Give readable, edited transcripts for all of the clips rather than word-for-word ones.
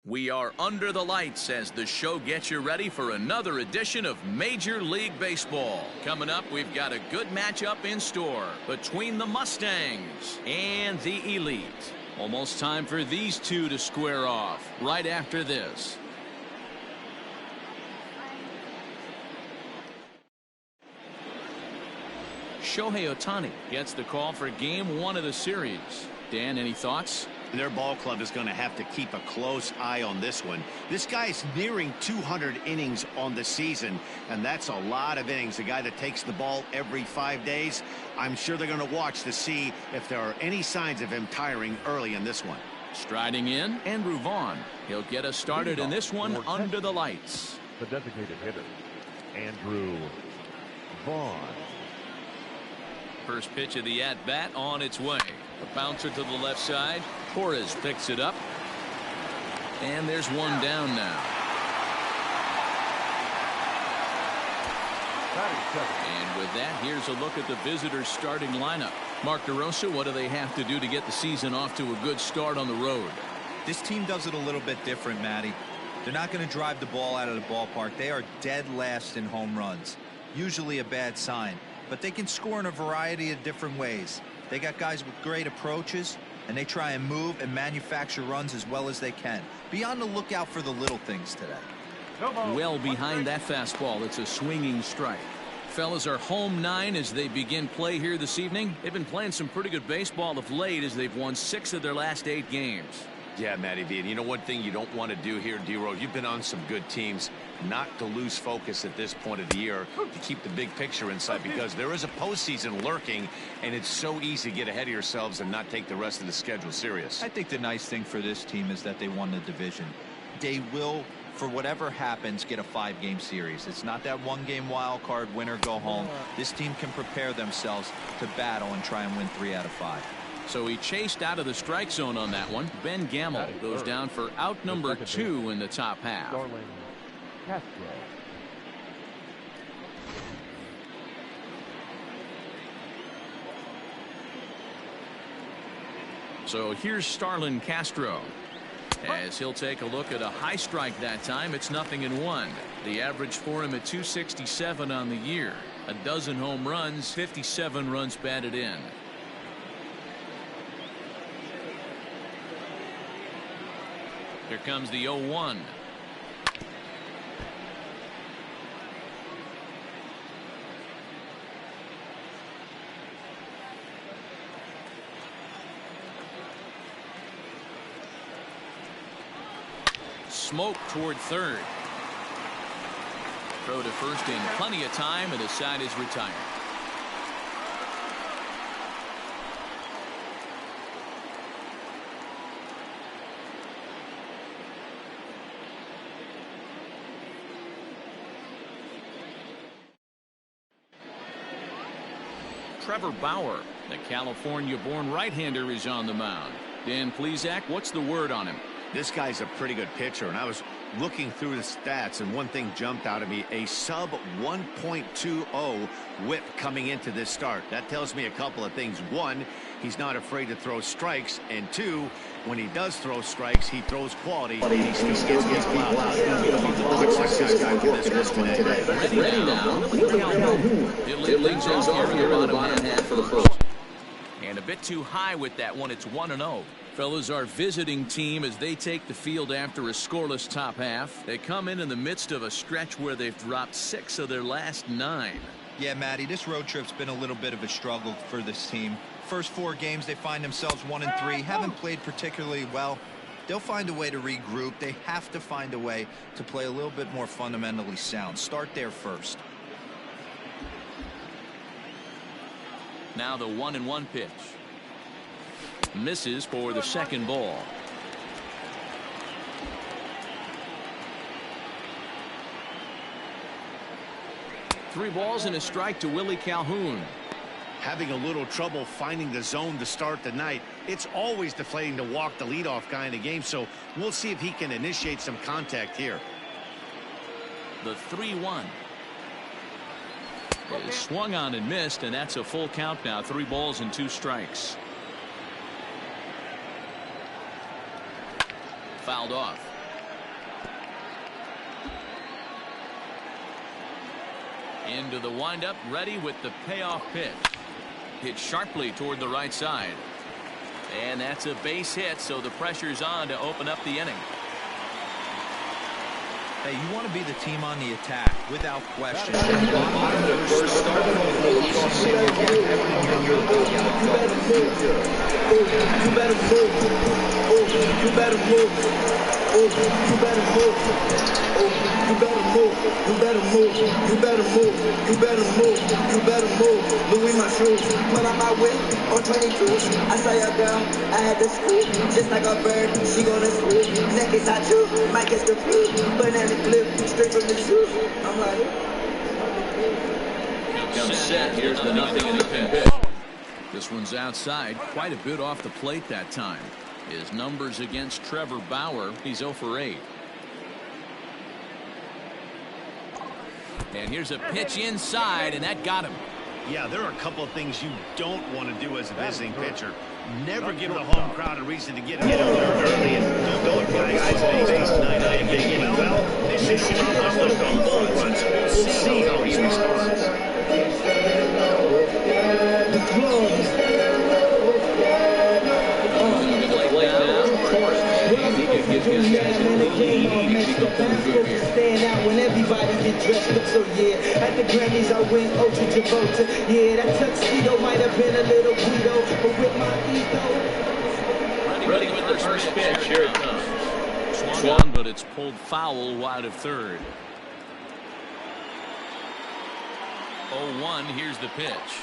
We are under the lights as the show gets you ready for another edition of Major League Baseball. Coming up, we've got a good matchup in store between the Mustangs and the Elite. Almost time for these two to square off right after this. Shohei Ohtani gets the call for Game 1 of the series. Dan, any thoughts? Their ball club is going to have to keep a close eye on this one. This guy is nearing 200 innings on the season, and that's a lot of innings. A guy that takes the ball every 5 days. I'm sure they're going to watch to see if there are any signs of him tiring early in this one. Striding in, Andrew Vaughn. He'll get us started in this one under the lights. The designated hitter, Andrew Vaughn. First pitch of the at-bat on its way. A bouncer to the left side. Torres picks it up. And there's one down now. And with that, here's a look at the visitors' starting lineup. Mark DeRosa, what do they have to do to get the season off to a good start on the road? This team does it a little bit different, Matty. They're not going to drive the ball out of the ballpark. They are dead last in home runs. Usually a bad sign. But they can score in a variety of different ways. They got guys with great approaches, and they try and move and manufacture runs as well as they can. Be on the lookout for the little things today. Well behind that fastball, it's a swinging strike. Fellas are home 9 as they begin play here this evening. They've been playing some pretty good baseball of late as they've won 6 of their last 8 games. Yeah, Matty V. And you know one thing you don't want to do here, D-Road, you've been on some good teams, not to lose focus at this point of the year, to keep the big picture in sight, because there is a postseason lurking, and it's so easy to get ahead of yourselves and not take the rest of the schedule serious. I think the nice thing for this team is that they won the division. They will, for whatever happens, get a 5-game series. It's not that 1-game wild card, win or go home. This team can prepare themselves to battle and try and win 3 out of 5. So he chased out of the strike zone on that one. Ben Gamble goes down for out number 2 in the top half. So here's Starlin Castro. As he'll take a look at a high strike that time, it's 0-1. The average for him at 267 on the year. A dozen home runs, 57 runs batted in. Here comes the 0-1. Smoke toward third. Throw to first in plenty of time, and the side is retired. Trevor Bauer, the California-born right-hander, is on the mound. Dan Plesac, what's the word on him? This guy's a pretty good pitcher, and I was looking through the stats, and one thing jumped out at me: a sub 1.20 whip coming into this start. That tells me a couple of things. 1, he's not afraid to throw strikes, and 2, when he does throw strikes, he throws quality, and he still gets people out. Ready now. It leads off here in the bottom half for the first. And a bit too high with that one. It's 1-0. Fellas, our visiting team, as they take the field after a scoreless top half, they come in the midst of a stretch where they've dropped 6 of their last 9. Yeah, Matty, this road trip's been a little bit of a struggle for this team. First 4 games, they find themselves 1-3, haven't played particularly well. They'll find a way to regroup. They have to find a way to play a little bit more fundamentally sound. Start there first. Now the 1-1 pitch. Misses for the second ball. Three balls and a strike to Willie Calhoun. Having a little trouble finding the zone to start the night. It's always deflating to walk the leadoff guy in the game, so we'll see if he can initiate some contact here. The 3-1. It is swung on and missed, and that's a full count now. 3 balls and 2 strikes. Fouled off. Into the windup, ready with the payoff pitch. Hit sharply toward the right side. And that's a base hit, so the pressure's on to open up the inning. Hey, you want to be the team on the attack, without question. You better move. Louis my shoes, put on my whip on 22s. I saw your girl, I had to scoop, just like a bird. She gonna swoop, neck is hot too, might catch the flu. Banana clip, straight from the zoo. I'm like, Comes set. Here's the nothing in the pitch. This one's outside, quite a bit off the plate that time. His numbers against Trevor Bauer, he's 0 for 8. And here's a pitch inside, and that got him. Yeah, there are a couple of things you don't want to do as a visiting pitcher. Never give the home crowd a reason to get in there early and don't put guys on base 9 well, this is We'll see how he responds. the clubs. Stand out when everybody get dressed up, so yeah. At the Grammys I went Ultra Travolta. Yeah, that tuxedo might have been a little Guido, but with my ego. Ready with the first pitch. Here it comes. Swung, but it's pulled foul wide of third. 0-1. Here's the pitch.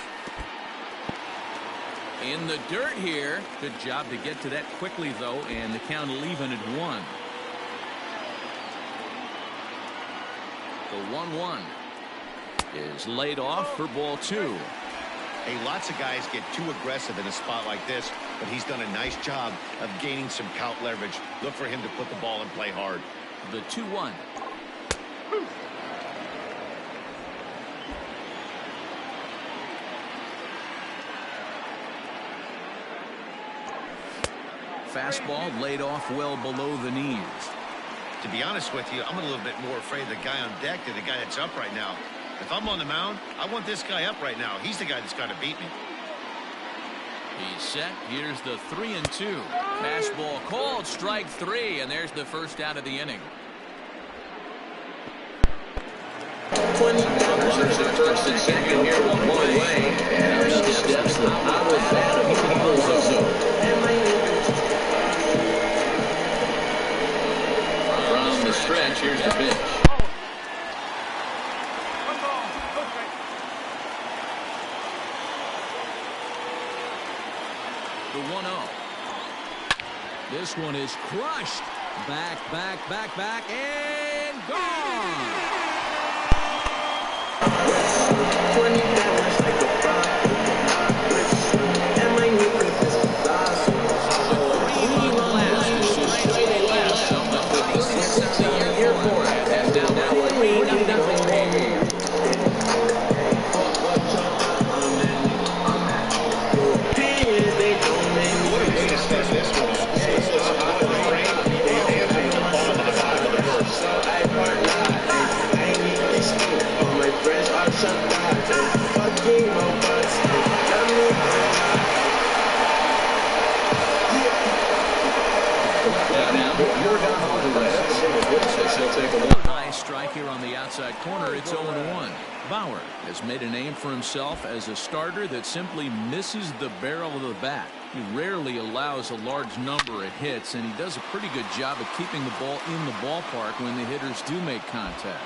In the dirt here. Good job to get to that quickly, though, and the count will even at 1. The 1-1 is laid off for ball 2. Hey, lots of guys get too aggressive in a spot like this, but he's done a nice job of gaining some count leverage. Look for him to put the ball in play hard. The 2-1. Fastball laid off well below the knees. To be honest with you, I'm a little bit more afraid of the guy on deck than the guy that's up right now. If I'm on the mound, I want this guy up right now. He's the guy that's got to beat me. He's set. Here's the 3-2. Fastball called, strike 3, and there's the first out of the inning. 20 Runners at first and second here, one away, and up steps the power bat of Alonso. From the stretch, here's the pitch. The 1-0. This one is crushed. Back, and gone. 20 dollars like a Nice strike here on the outside corner. It's 0-1. Bauer has made a name for himself as a starter that simply misses the barrel of the bat. He rarely allows a large number of hits, and he does a pretty good job of keeping the ball in the ballpark when the hitters do make contact.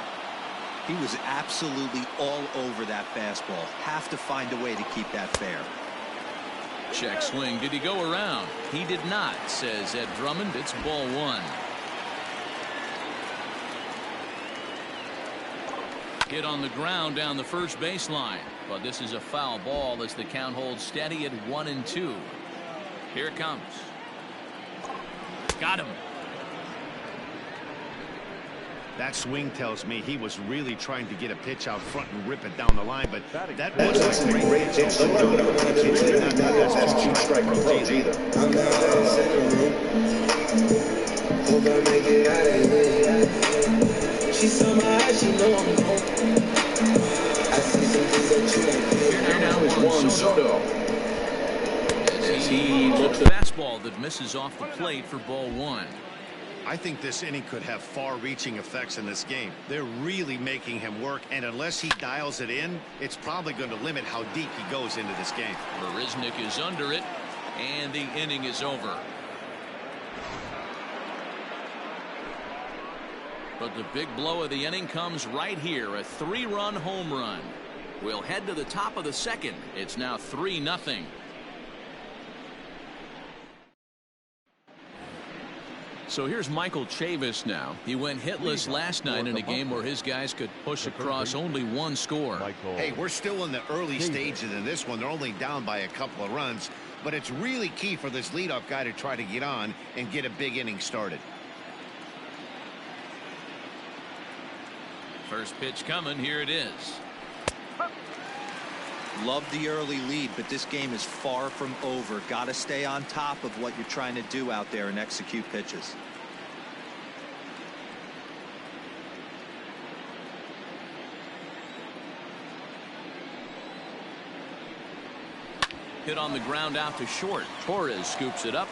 He was absolutely all over that fastball. Have to find a way to keep that fair. Check swing. Did he go around? He did not, says Ed Drummond. It's ball 1. Hit on the ground down the first baseline, but this is a foul ball as the count holds steady at 1-2. Here it comes. Got him. That swing tells me he was really trying to get a pitch out front and rip it down the line, but that wasn't a great pitch. She saw my eyes, she know I'm home. I Soto. As he looks at a fastball that misses off the plate for ball one. I think this inning could have far-reaching effects in this game. They're really making him work, and unless he dials it in, it's probably going to limit how deep he goes into this game. Marisnik is under it, and the inning is over. But the big blow of the inning comes right here, a 3-run home run. We'll head to the top of the second. It's now 3-0. So here's Michael Chavis now. He went hitless last night in a game where his guys could push across only one score. Hey, we're still in the early stages in this one. They're only down by a couple of runs, but it's really key for this leadoff guy to try to get on and get a big inning started. First pitch coming. Here it is. Love the early lead, but this game is far from over. Got to stay on top of what you're trying to do out there and execute pitches. Hit on the ground out to short. Torres scoops it up.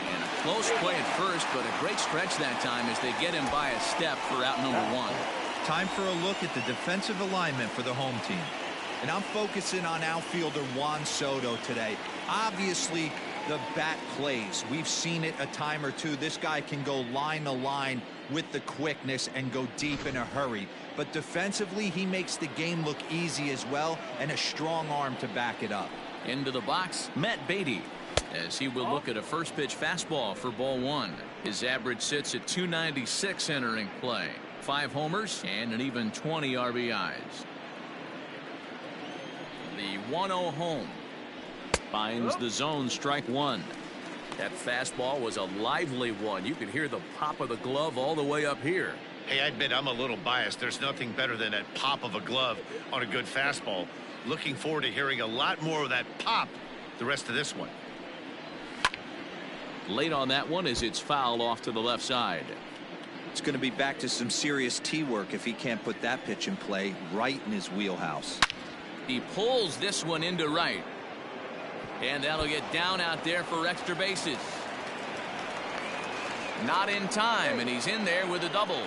And a close play at first, but a great stretch that time as they get him by a step for out number one. Time for a look at the defensive alignment for the home team. And I'm focusing on outfielder Juan Soto today. Obviously, the bat plays. We've seen it a time or two. This guy can go line to line with the quickness and go deep in a hurry. But defensively, he makes the game look easy as well, and a strong arm to back it up. Into the box, Matt Beatty, as he will look at a first pitch fastball for ball one. His average sits at 296 entering play. 5 homers and an even 20 RBIs. The 1-0 home. Finds the zone, strike one. That fastball was a lively one. You could hear the pop of the glove all the way up here. Hey, I admit I'm a little biased. There's nothing better than that pop of a glove on a good fastball. Looking forward to hearing a lot more of that pop the rest of this one. Late on that one as it's fouled off to the left side. It's going to be back to some serious tee work if he can't put that pitch in play right in his wheelhouse. He pulls this one into right. And that'll get down out there for extra bases. Not in time, and he's in there with a double.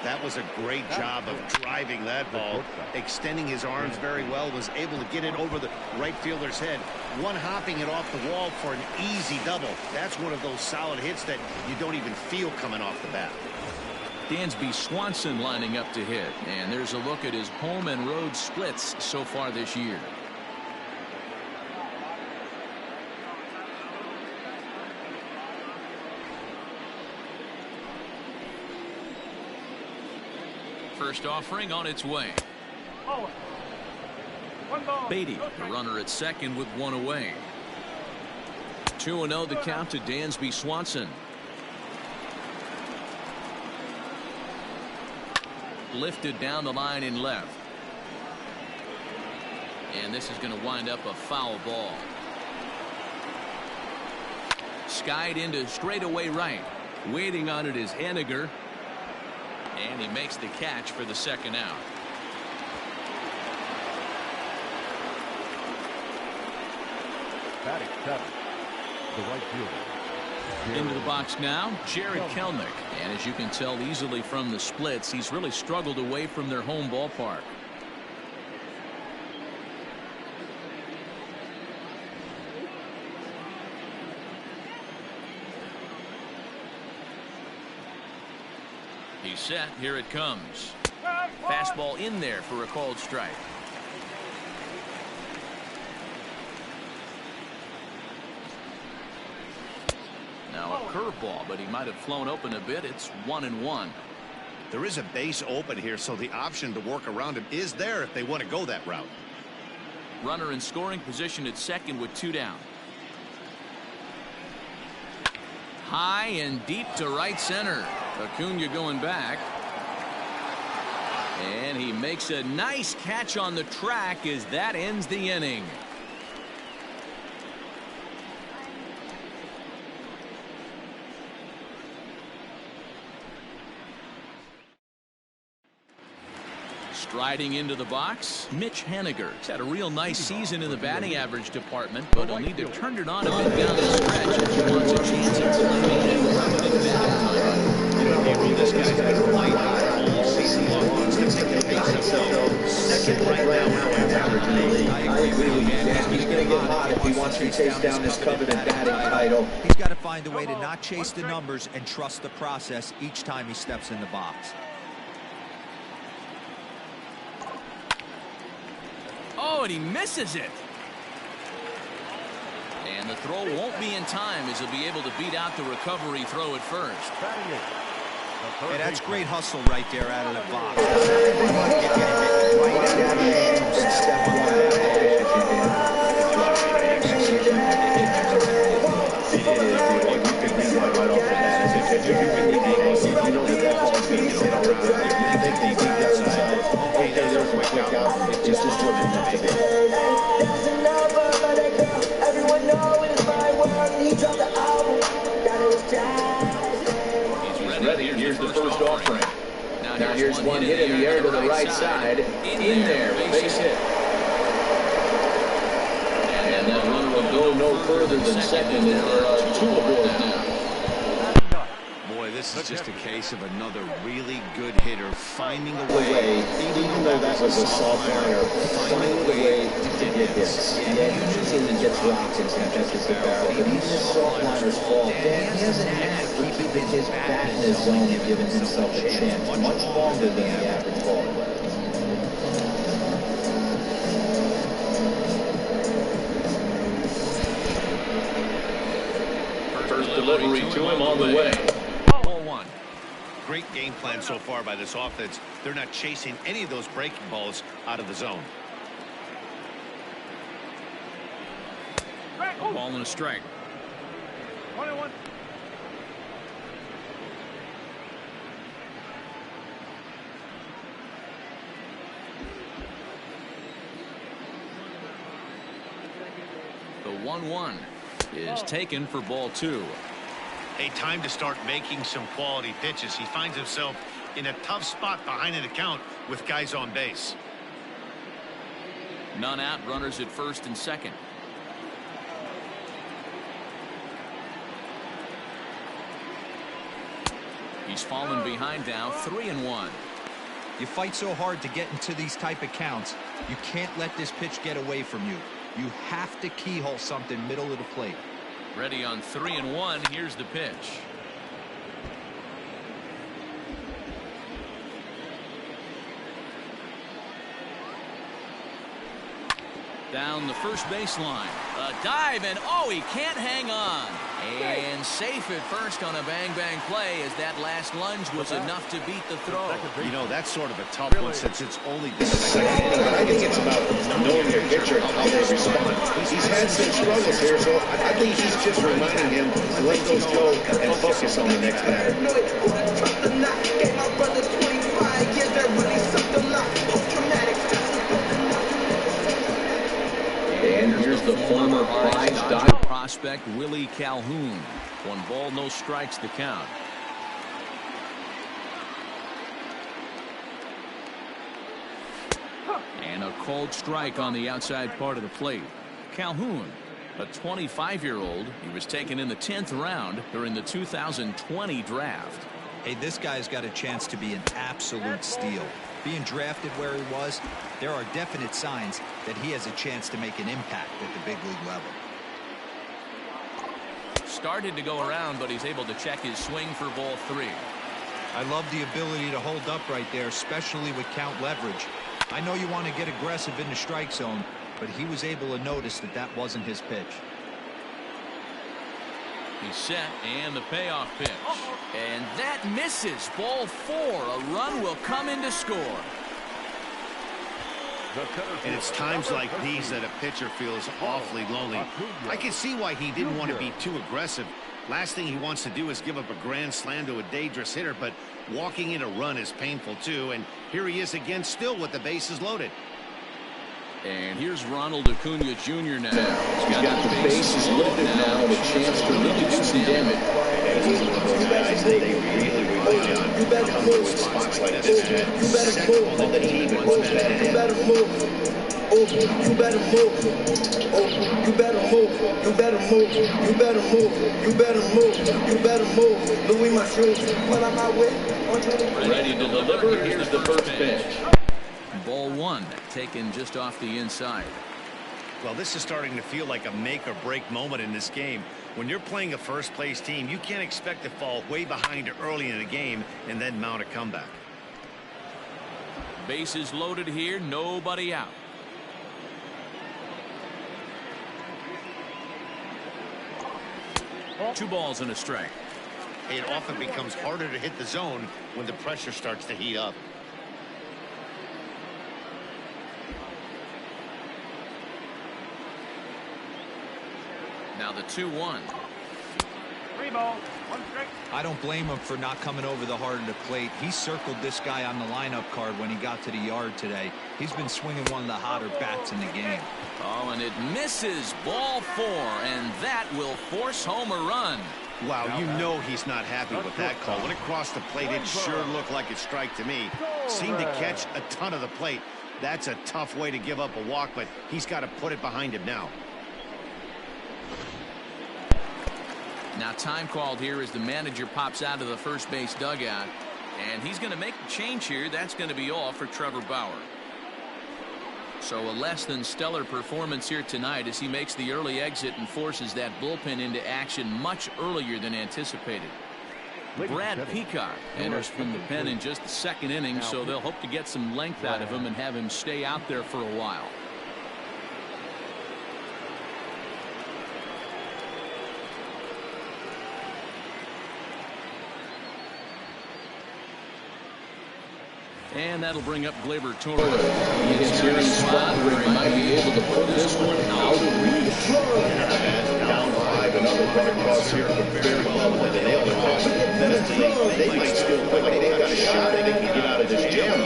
That was a great job of driving that ball, extending his arms very well, was able to get it over the right fielder's head, one hopping it off the wall for an easy double. That's one of those solid hits that you don't even feel coming off the bat. Dansby Swanson lining up to hit, and there's a look at his home and road splits so far this year. First offering on its way. Beatty, the runner at second with one away. 2-0 the count to Dansby Swanson. Lifted down the line in left. And this is going to wind up a foul ball. Skied into straightaway right. Waiting on it is Henniger. And he makes the catch for the second out. Batting seven, the right fielder. Into the box now, Jared Kelnick. And as you can tell easily from the splits, he's really struggled away from their home ballpark. He's set. Here it comes. Fastball in there for a called strike. Now a curveball, but he might have flown open a bit. It's 1-1. There is a base open here, so the option to work around him is there if they want to go that route. Runner in scoring position at second with 2 down. High and deep to right center. Acuna going back. And he makes a nice catch on the track as that ends the inning. Striding into the box, Mitch Haniger. He's had a real nice season in the batting average department, but he'll need to turn it on a bit down the stretch if he wants a chance at claiming a permanent batting title. This guy's been playing all season long. Wants to take the pace himself. Second right now in average in the league. I agree with you, Dan. He's going to get hot if he wants to chase down this coveted batting title. He's got to find a way to not chase the numbers and trust the process each time he steps in the box. Oh, and he misses it. And the throw won't be in time as he'll be able to beat out the recovery throw at first. Hey, that's great hustle right there out of the box. Here's the first offering. Now here's one hit in the air to the right side. In there, base hit. And that run will go no further than second. There are two aboard now. Boy, this is just a case of another really good hitter finding a way, Even though that was a soft liner, finding a way to get hits. Yeah, usually he gets rocked and catches the barrel. But even his soft liners fall. Dan, he has an knack for keeping his bat in his zone and giving himself a chance much longer than the average ball player. First delivery to him on the way. great game plan so far by this offense. They're not chasing any of those breaking balls out of the zone. Ball and a strike. 1-1. The 1-1 is taken for ball 2. A time to start making some quality pitches. He finds himself in a tough spot behind an account with guys on base. None out, runners at first and second. He's fallen behind now, 3-1. You fight so hard to get into these type of counts. You can't let this pitch get away from you. You have to keyhole something middle of the plate. Ready on 3-1. Here's the pitch. Down the first baseline. A dive, and oh, he can't hang on. And safe at first on a bang-bang play, as that last lunge was enough to beat the throw. You know, that's sort of a tough one since it's only the second inning. I think it's about knowing your pitcher and how they respond. He's had some struggles here, so I think he's just reminding him to let those go and focus on the next batter. And here's the former prize dive prospect Willie Calhoun. 1 ball, no strikes, the count. And a cold strike on the outside part of the plate. Calhoun, a 25-year-old. He was taken in the 10th round during the 2020 draft. Hey, this guy's got a chance to be an absolute steal. Being drafted where he was, there are definite signs that he has a chance to make an impact at the big league level. Started to go around, but he's able to check his swing for ball 3. I love the ability to hold up right there, especially with count leverage. I know you want to get aggressive in the strike zone, but he was able to notice that that wasn't his pitch. He's set, and the payoff pitch. And that misses. Ball 4. A run will come in to score. And it's times like these that a pitcher feels awfully lonely. I can see why he didn't want to be too aggressive. Last thing he wants to do is give up a grand slam to a dangerous hitter, but walking in a run is painful too. And here he is again, still with the bases loaded. And here's Ronald Acuna Jr. now. He's got the bases loaded now and a chance to really do some damage. And he's one of those guys that they really rely on to come through in spots like this. You better move. On the team, and what's that in? You better move. Oh, you better move. Oh, you better move. You better move. You better move. You better move. You better move. Louis my shoes. When I'm out with. Ready to deliver. Here's the first pitch. Ball one, taken just off the inside. Well, this is starting to feel like a make or break moment in this game. When you're playing a first place team, you can't expect to fall way behind early in the game and then mount a comeback. Bases loaded here, nobody out. Two balls and a strike. It often becomes harder to hit the zone when the pressure starts to heat up. Now the 2-1. I don't blame him for not coming over the heart of the plate. He circled this guy on the lineup card when he got to the yard today. He's been swinging one of the hotter bats in the game. Oh, and it misses. Ball four, and that will force home a run. Wow, you know he's not happy with that call. When it crossed the plate, it sure looked like a strike to me. Seemed to catch a ton of the plate. That's a tough way to give up a walk, but he's got to put it behind him now. Now time called here as the manager pops out of the first base dugout, and he's going to make the change here. That's going to be all for Trevor Bauer. So a less than stellar performance here tonight as he makes the early exit and forces that bullpen into action much earlier than anticipated. Brad Peacock enters from the pen in just the second inning, so they'll hope to get some length out of him and have him stay out there for a while. And that'll bring up Gleyber Torres. He gets here in the spot where he might be able to put this one out of reach. Down 5, another run across here from very well with the nail across. They might still quick. They've got a shot that they can get out of this jam.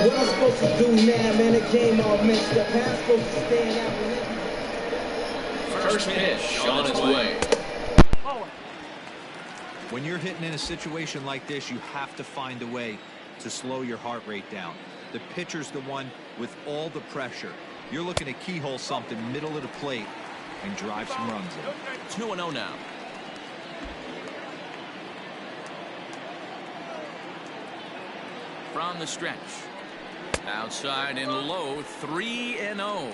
What I'm supposed to do now, man, the game all messed up. How I'm supposed to stand out? First pitch on its way. When you're hitting in a situation like this, you have to find a way to slow your heart rate down. The pitcher's the one with all the pressure. You're looking to keyhole something middle of the plate and drive some runs in. 2-0 now. From the stretch. Outside and low, 3-0.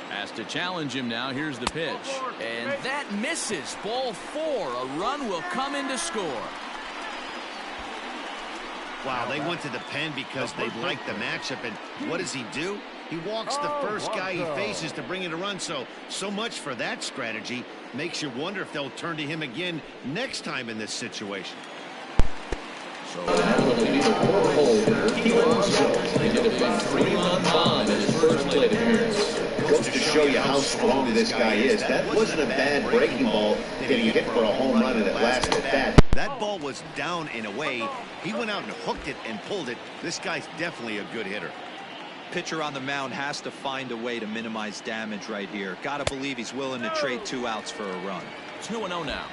Has to challenge him now. Here's the pitch. And that misses. Ball four. A run will come in to score. Wow, they went to the pen because they liked the matchup. And what does he do? He walks the first guy he faces to bring in a run. So much for that strategy. Makes you wonder if they'll turn to him again next time in this situation. So that will be the fourth holder. He did a big 3-run bomb in his first plate appearance. Goes to show you how strong this guy is. That wasn't a bad breaking ball getting hit for a home run, and it lasted that. That ball was down in a way. He went out and hooked it and pulled it. This guy's definitely a good hitter. Pitcher on the mound has to find a way to minimize damage right here. Got to believe he's willing to trade 2 outs for a run. 2-0 now.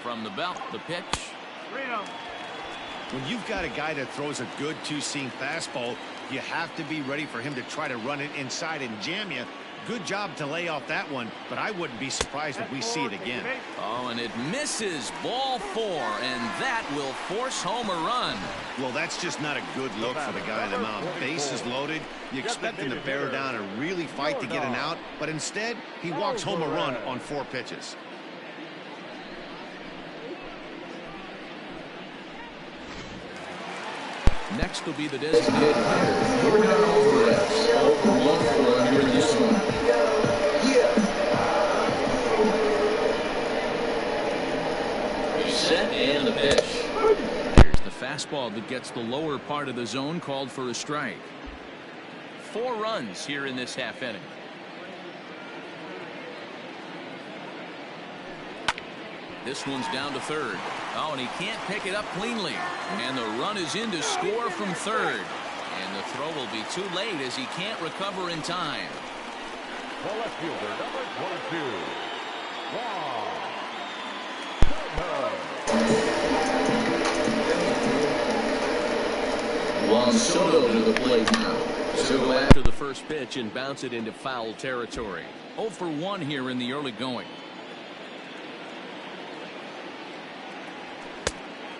From the belt, the pitch. When you've got a guy that throws a good two-seam fastball, you have to be ready for him to try to run it inside and jam you. Good job to lay off that one, but I wouldn't be surprised if we see it again. Oh, and it misses. Ball four, and that will force home a run. Well, that's just not a good look for the guy on the mound. Bases loaded. You expect him to bear down and really fight to get an out, but instead, he walks home a run on 4 pitches. Next will be the designated hitter. Here now, Over 1 for him here in this one. Yeah. set and the pitch. Here's the fastball that gets the lower part of the zone, called for a strike. 4 runs here in this half inning. This one's down to third. Oh, and he can't pick it up cleanly. And the run is in to score from third. And the throw will be too late as he can't recover in time. The left fielder, number 22. Juan Soto to the plate now. So after the first pitch and bounce it into foul territory. 0 for 1 here in the early going.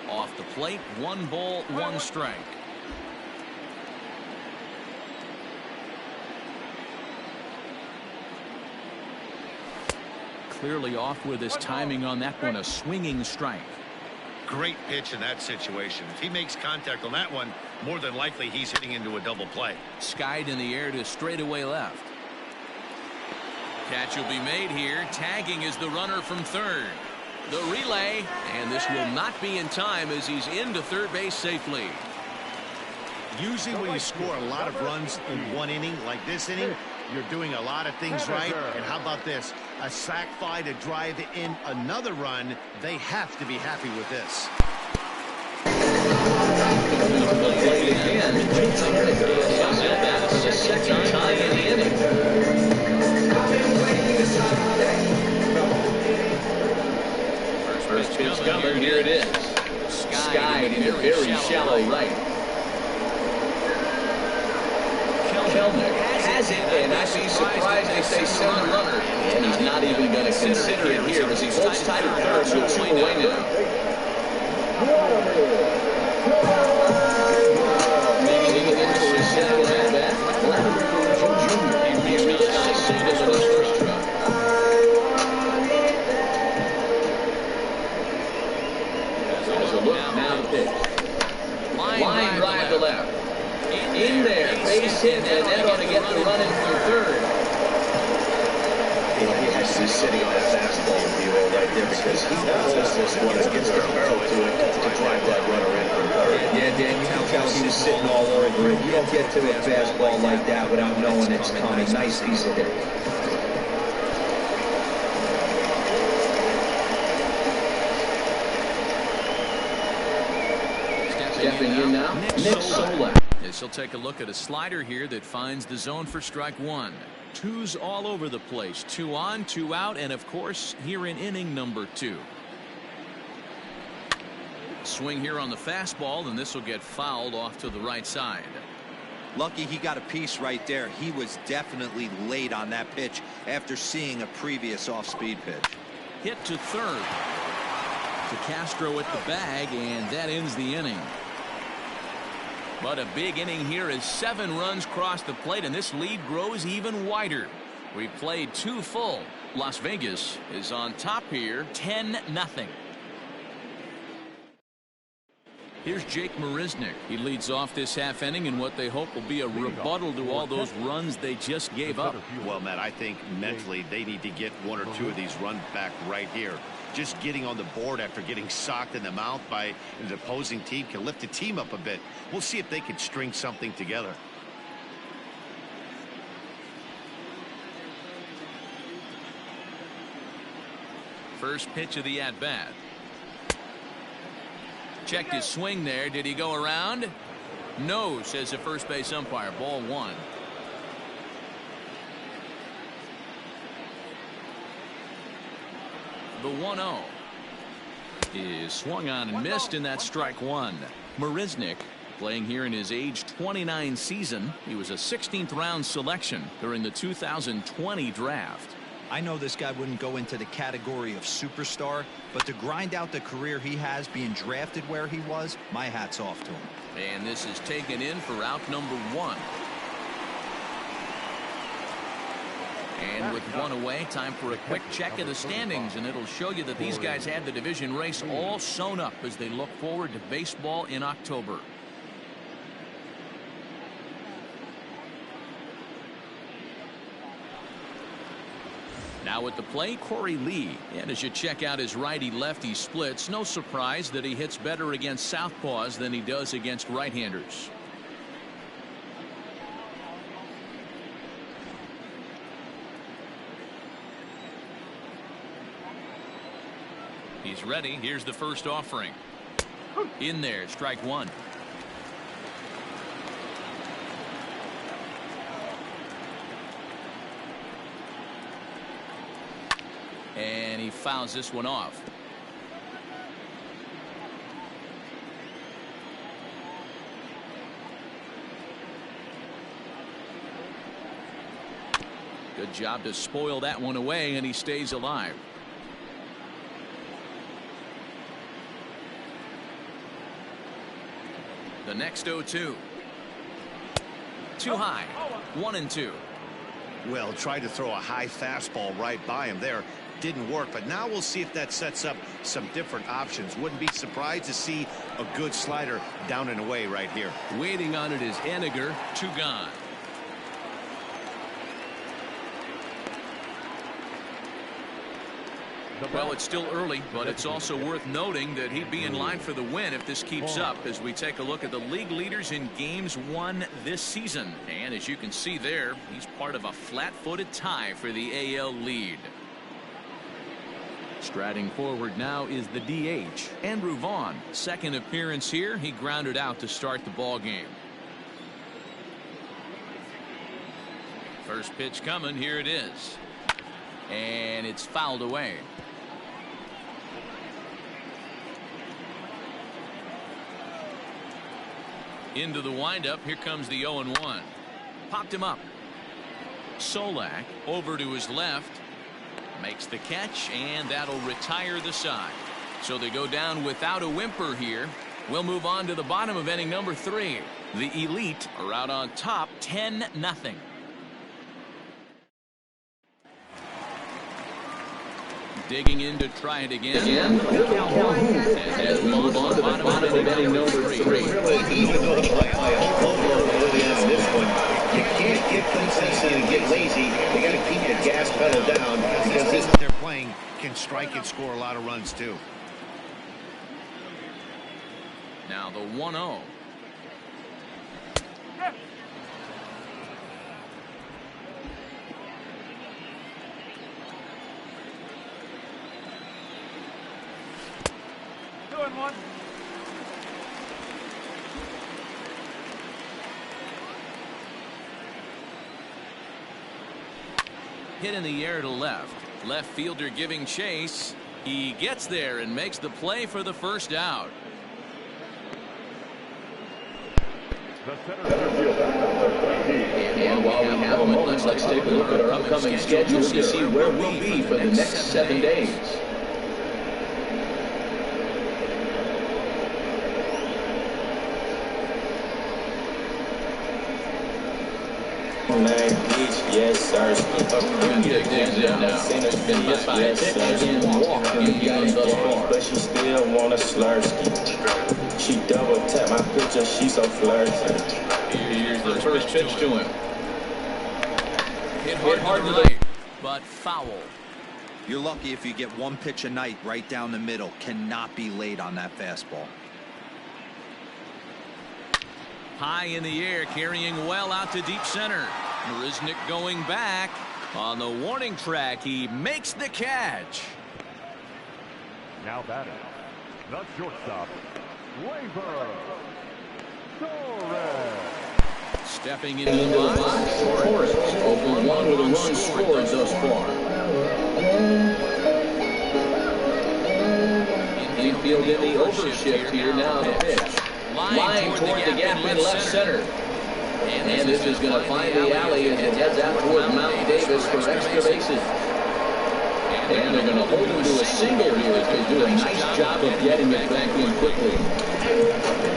Off the plate, 1 ball, 1 strike. Clearly off with his timing on that one, a swinging strike. Great pitch in that situation. If he makes contact on that one, more than likely he's hitting into a double play. Skied in the air to straightaway left. Catch will be made here. Tagging is the runner from third. The relay, and this will not be in time as he's into third base safely. Usually when you score a lot of runs in one inning, like this inning, you're doing a lot of things right. And how about this? A sac fly to drive in another run. They have to be happy with this. That's the second time in the inning. First pitch coming. Here it is. Skied into very shallow right. Kelnick has it, and I'd be surprised they say send the runner. And he's not even going to consider it here as he holds tight at third, so 2 away now. Maybe into his second at bat. He's got a single in his first truck. There's a look now to pitch. Line drive to left. In there, base hit, and that ought to get the run in from third. He has to be sitting on that fastball right there because he knows this one gets the barrel to it to drive that runner in from third. Yeah, Dan, you can tell he was sitting all over it. You don't get to a fastball like that without knowing it's coming. Nice piece of hit. Stepping in now, Nick Solak. This will take a look at a slider here that finds the zone for strike 1. 2's all over the place. 2 on, 2 out, and of course here in inning number 2. Swing here on the fastball, and this will get fouled off to the right side. Lucky he got a piece right there. He was definitely late on that pitch after seeing a previous off-speed pitch. Hit to third. To Castro at the bag, and that ends the inning. But a big inning here as 7 runs cross the plate, and this lead grows even wider. We played 2 full. Las Vegas is on top here, 10-0. Here's Jake Marisnick. He leads off this half inning in what they hope will be a rebuttal to all those runs they just gave up. Well, Matt, I think mentally they need to get 1 or 2 of these runs back right here. Just getting on the board after getting socked in the mouth by an opposing team can lift the team up a bit. We'll see if they can string something together. First pitch of the at-bat. Checked his swing there. Did he go around? No, says the first base umpire. Ball 1. The 1-0 is swung on and missed, and that's strike 1. Marisnick playing here in his age 29 season. He was a 16th round selection during the 2020 draft. I know this guy wouldn't go into the category of superstar, but to grind out the career he has being drafted where he was, my hat's off to him. And this is taken in for out number 1. And with 1 away, time for a quick check of the standings, and it'll show you that these guys had the division race all sewn up as they look forward to baseball in October. Now with the play, Corey Lee. And as you check out his righty-lefty splits, no surprise that he hits better against southpaws than he does against right-handers. He's ready. Here's the first offering. In there, strike one. And he fouls this one off. Good job to spoil that one away, and he stays alive. The next 0-2. Too high. 1-2. Well, tried to throw a high fastball right by him there. Didn't work, but now we'll see if that sets up some different options. Wouldn't be surprised to see a good slider down and away right here. Waiting on it is Henniger. 2 gone. Well, it's still early, but it's also worth noting that he'd be in line for the win if this keeps up as we take a look at the league leaders in games won this season. And as you can see there, he's part of a flat-footed tie for the AL lead. Striding forward now is the DH, Andrew Vaughn. Second appearance here, he grounded out to start the ball game. First pitch coming, here it is. And it's fouled away. Into the windup, here comes the 0-1. Popped him up. Solak over to his left. Makes the catch, and that'll retire the side. So they go down without a whimper here. We'll move on to the bottom of inning number 3. The Elite are out on top 10-0. Digging in to try it again. As we move on to the bottom of inning number 3. Even though the play early on this one, you can't get complacent and get lazy. You got to keep the gas pedal down because this they're playing can strike and score a lot of runs too. Now the 1-0. One. Hit in the air to left. Left fielder giving chase. He gets there and makes the play for the first out. And while we have a moment, let's take a look at our upcoming schedule to see where we'll be for the next 7 days. Yes, sir. But she still want a slurski. She double tap my picture, she so flirty. Here's the first pitch to him. Hit hard to the right, but foul. You're lucky if you get one pitch a night right down the middle. Cannot be late on that fastball. High in the air, carrying well out to deep center. Marisnik going back on the warning track. He makes the catch. Now batting, the shortstop, Labor Torres. Stepping into the box, Torres, over 1 with a run scored thus far. Infield in the overshift here now the pitch. Lying toward the gap in left center. And this is going to find the alley as it heads out toward Mount Davis for extra bases. And they're going to hold him to a single here as they do a nice job of getting it back in quickly.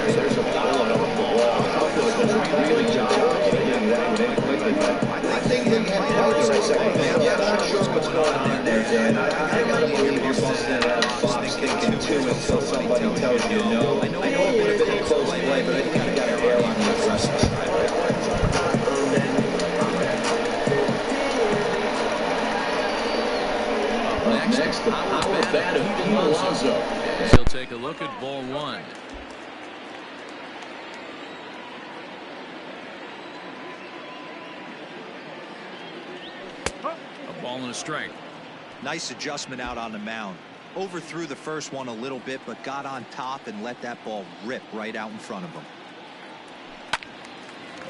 There's a foul on the ball. Outfield does a really job of getting that in quickly. I think he had help in second base. Yeah, I'm not sure what's going on there, Dan. I got to believe you're supposed to have box thinking too until somebody tells you no. I know it would have been a close play, but I think you got to err on the aggressive side. bat of Pete Alonso. He'll take a look at ball one. A ball and a strike. Nice adjustment out on the mound. Overthrew the first one a little bit, but got on top and let that ball rip right out in front of him.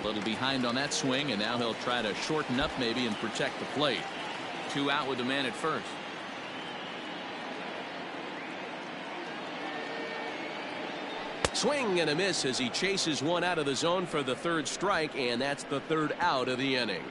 A little behind on that swing, and now he'll try to shorten up maybe and protect the plate. 2 out with the man at first. Swing and a miss as he chases one out of the zone for the 3rd strike, and that's the 3rd out of the inning.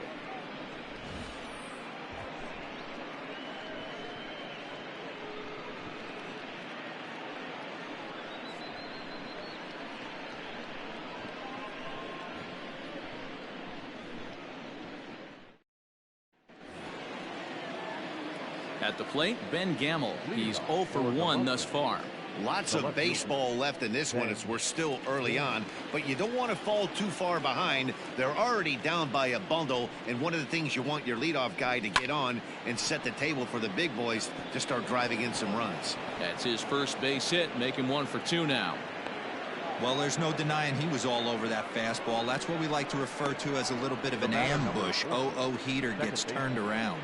At the plate, Ben Gamble. He's 0 for 1 thus far. Lots of baseball left in this one as we're still early on, but you don't want to fall too far behind. They're already down by a bundle, and one of the things you want your leadoff guy to get on and set the table for the big boys to start driving in some runs. That's his first base hit, making 1 for 2 now. Well, there's no denying he was all over that fastball. That's what we like to refer to as a little bit of an ambush. 0-0 heater gets turned around.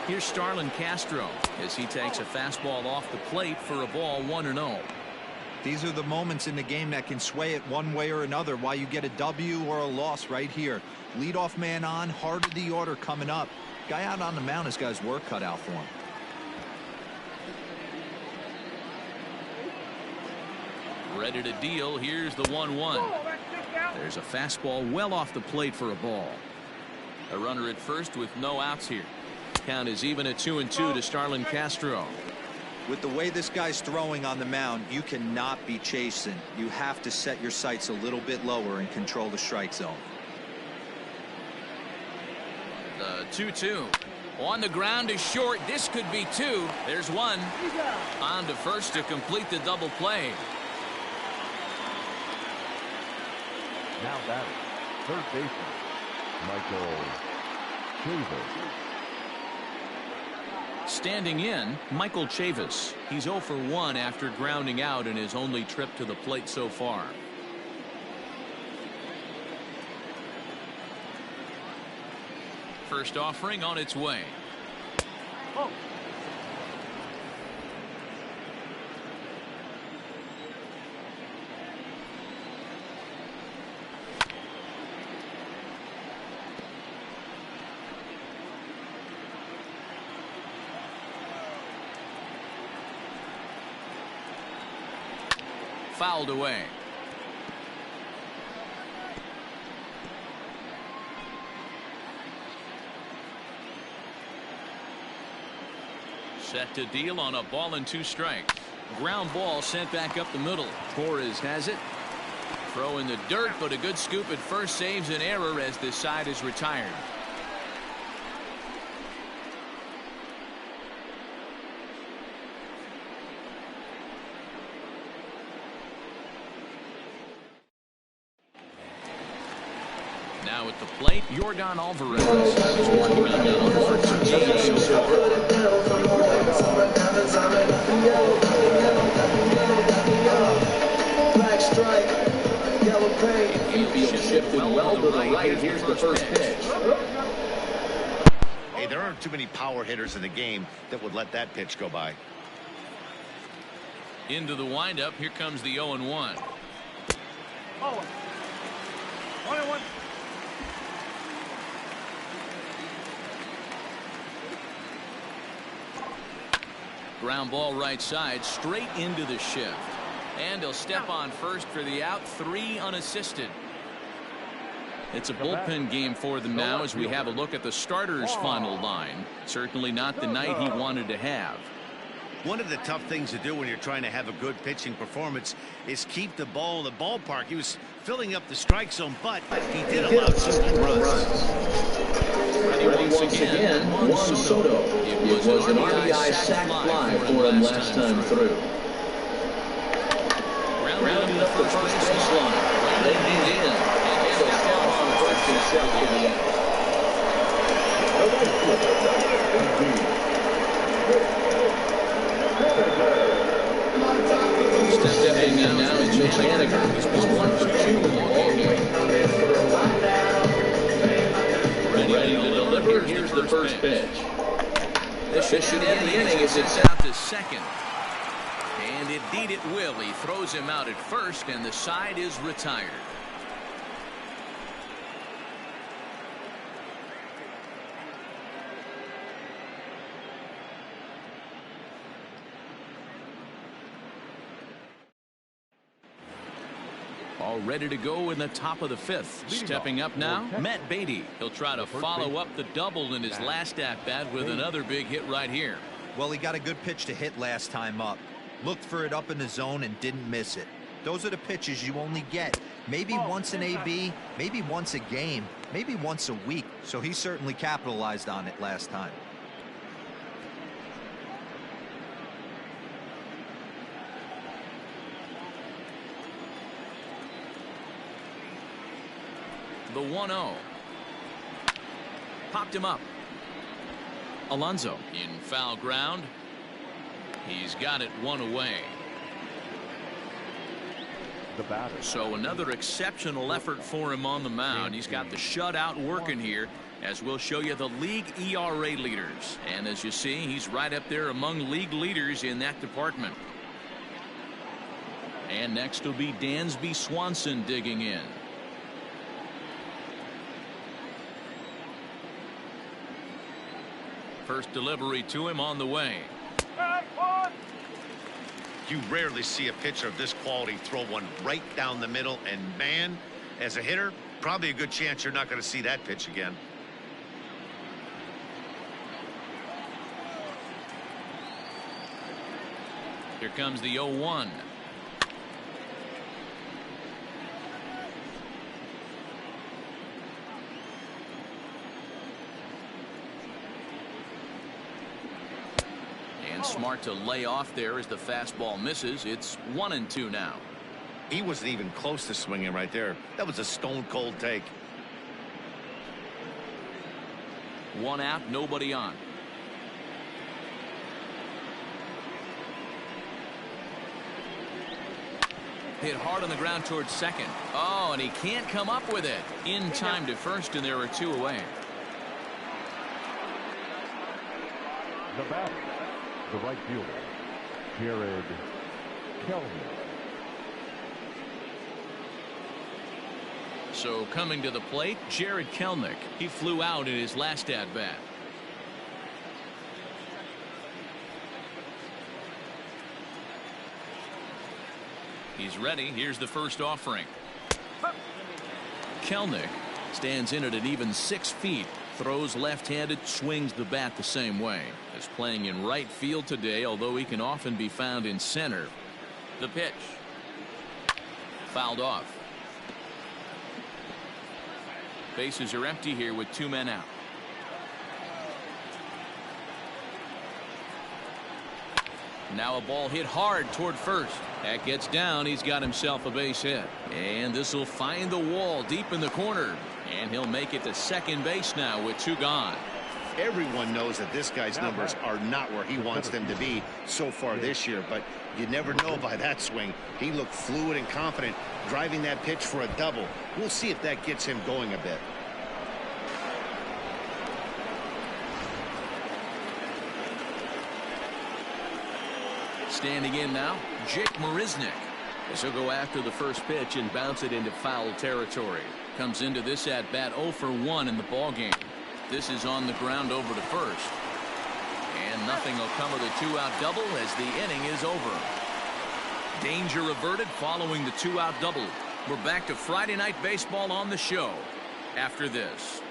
Here's Starlin Castro as he takes a fastball off the plate for a ball 1-0. These are the moments in the game that can sway it one way or another. Why you get a W or a loss right here. Leadoff man on, heart of the order coming up. Guy out on the mound has got his work cut out for him. Ready to deal. Here's the 1-1. There's a fastball well off the plate for a ball. A runner at first with no outs here. Count is even at 2-2 to Starlin Castro. With the way this guy's throwing on the mound, you cannot be chasing. You have to set your sights a little bit lower and control the strike zone. The 2-2 on the ground is short. This could be 2. There's 1 on to first to complete the double play. Now batting, third baseman, Michael Chavis. Standing in, Michael Chavis. He's 0 for 1 after grounding out in his only trip to the plate so far. First offering on its way. Oh. Fouled away. Set to deal on a ball and 2 strikes. Ground ball sent back up the middle. Torres has it. Throw in the dirt, but a good scoop at first saves an error as this side is retired. Now at the plate, Yordan Alvarez is working on the number 2 game so far. Black stripe, yellow paint. Infield shifted well to the right. Here's the first pitch. Hey, there aren't too many power hitters in the game that would let that pitch go by. Into the windup. Here comes the 0-1. Oh, 1-1. Ground ball right side, straight into the shift. And he'll step on first for the out. 3 unassisted. It's a bullpen game for them now as we have a look at the starters' final line. Certainly not the night he wanted to have. One of the tough things to do when you're trying to have a good pitching performance is keep the ball in the ballpark. He was filling up the strike zone, but he did allow 2 home runs. Ready once again, Juan Soto. It was an RBI sac fly for him last time through. Rounding up the first baseline. Laid it in. And he'll step on first himself to the out. Stepping in now is Mitch Haniger. He's 1 for 2 in the ballgame. Ready to deliver. Here's the first pitch. This should end the inning as it's out to second. And indeed it will. He throws him out at first, and the side is retired. All ready to go in the top of the 5th. Stepping up now, Matt Beatty. He'll try to follow up the double in his last at-bat with another big hit right here. Well, he got a good pitch to hit last time up. Looked for it up in the zone and didn't miss it. Those are the pitches you only get. Maybe once an AB, maybe once a game, maybe once a week. So he certainly capitalized on it last time. The 1-0. Popped him up. Alonso in foul ground. He's got it 1 away. The batter. So another exceptional effort for him on the mound. He's got the shutout working here, as we'll show you the league ERA leaders. And as you see, he's right up there among league leaders in that department. And next will be Dansby Swanson digging in. First delivery to him on the way. You rarely see a pitcher of this quality throw one right down the middle, and man, as a hitter, probably a good chance you're not going to see that pitch again. Here comes the 0-1. Smart to lay off there as the fastball misses. It's 1-2 now. He wasn't even close to swinging right there. That was a stone cold take. 1 out, nobody on. Hit hard on the ground towards second. Oh, and he can't come up with it. In time to first, and there are 2 away. The batter. The right fielder, Jared Kelly. So coming to the plate, Jared Kelnick. He flew out in his last at-bat. He's ready. Here's the first offering. Kelnick stands in at an even 6 feet. Throws left-handed, swings the bat the same way. Is playing in right field today, although he can often be found in center. The pitch. Fouled off. Bases are empty here with 2 men out. Now a ball hit hard toward first. That gets down. He's got himself a base hit. And this will find the wall deep in the corner. And he'll make it to second base now with 2 gone. Everyone knows that this guy's numbers are not where he wants them to be so far this year, but you never know by that swing. He looked fluid and confident driving that pitch for a double. We'll see if that gets him going a bit. Standing in now, Jake Marisnick. As he'll go after the first pitch and bounce it into foul territory. Comes into this at bat 0 for 1 in the ball game. This is on the ground over to first. And nothing will come of the 2-out double as the inning is over. Danger averted following the 2-out double. We're back to Friday Night Baseball on the show after this.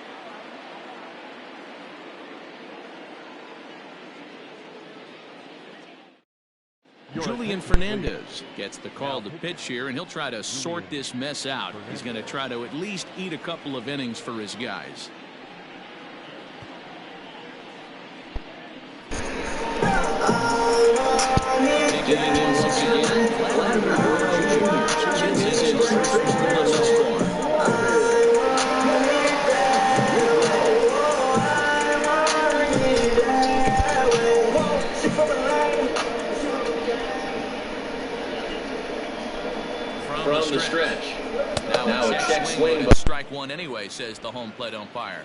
Julian Fernandez gets the call to pitch here, and he'll try to sort this mess out. He's going to try to at least eat a couple of innings for his guys. Getting in once again, Vladimir Jr. Changes in on this score. From the stretch. Now a check swing, but strike one anyway, says the home plate umpire.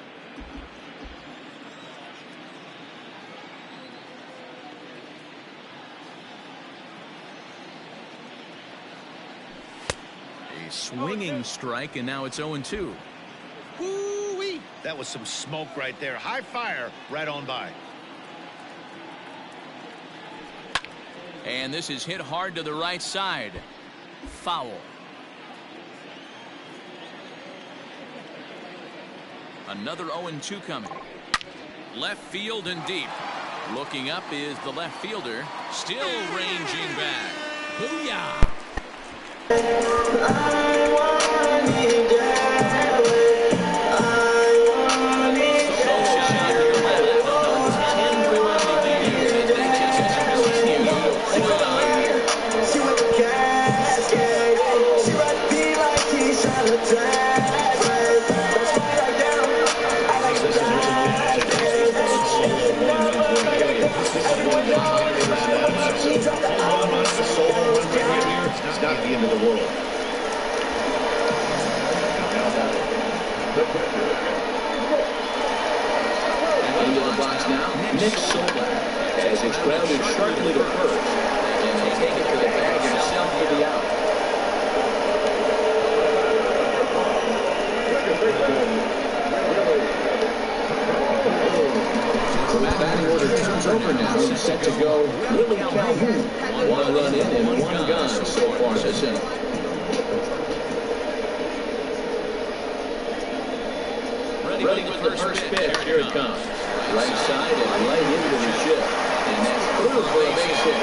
A swinging strike, and now it's 0-2. Woo-wee. That was some smoke right there. High fire right on by. And this is hit hard to the right side. Foul. Another 0-2 coming. Left field and deep. Looking up is the left fielder. Still ranging back. Booyah! It's not the end of the world. Into the box now, Nick Solak, as it's grounded sharply to first, and they take it to the bag himself for the out. The batting order turns over now and set to go Willie Calhoun. One run in and one gun so far this inning. Ready with the first pitch. Here it comes. Right side and right into the shift. And that's through for a base hit.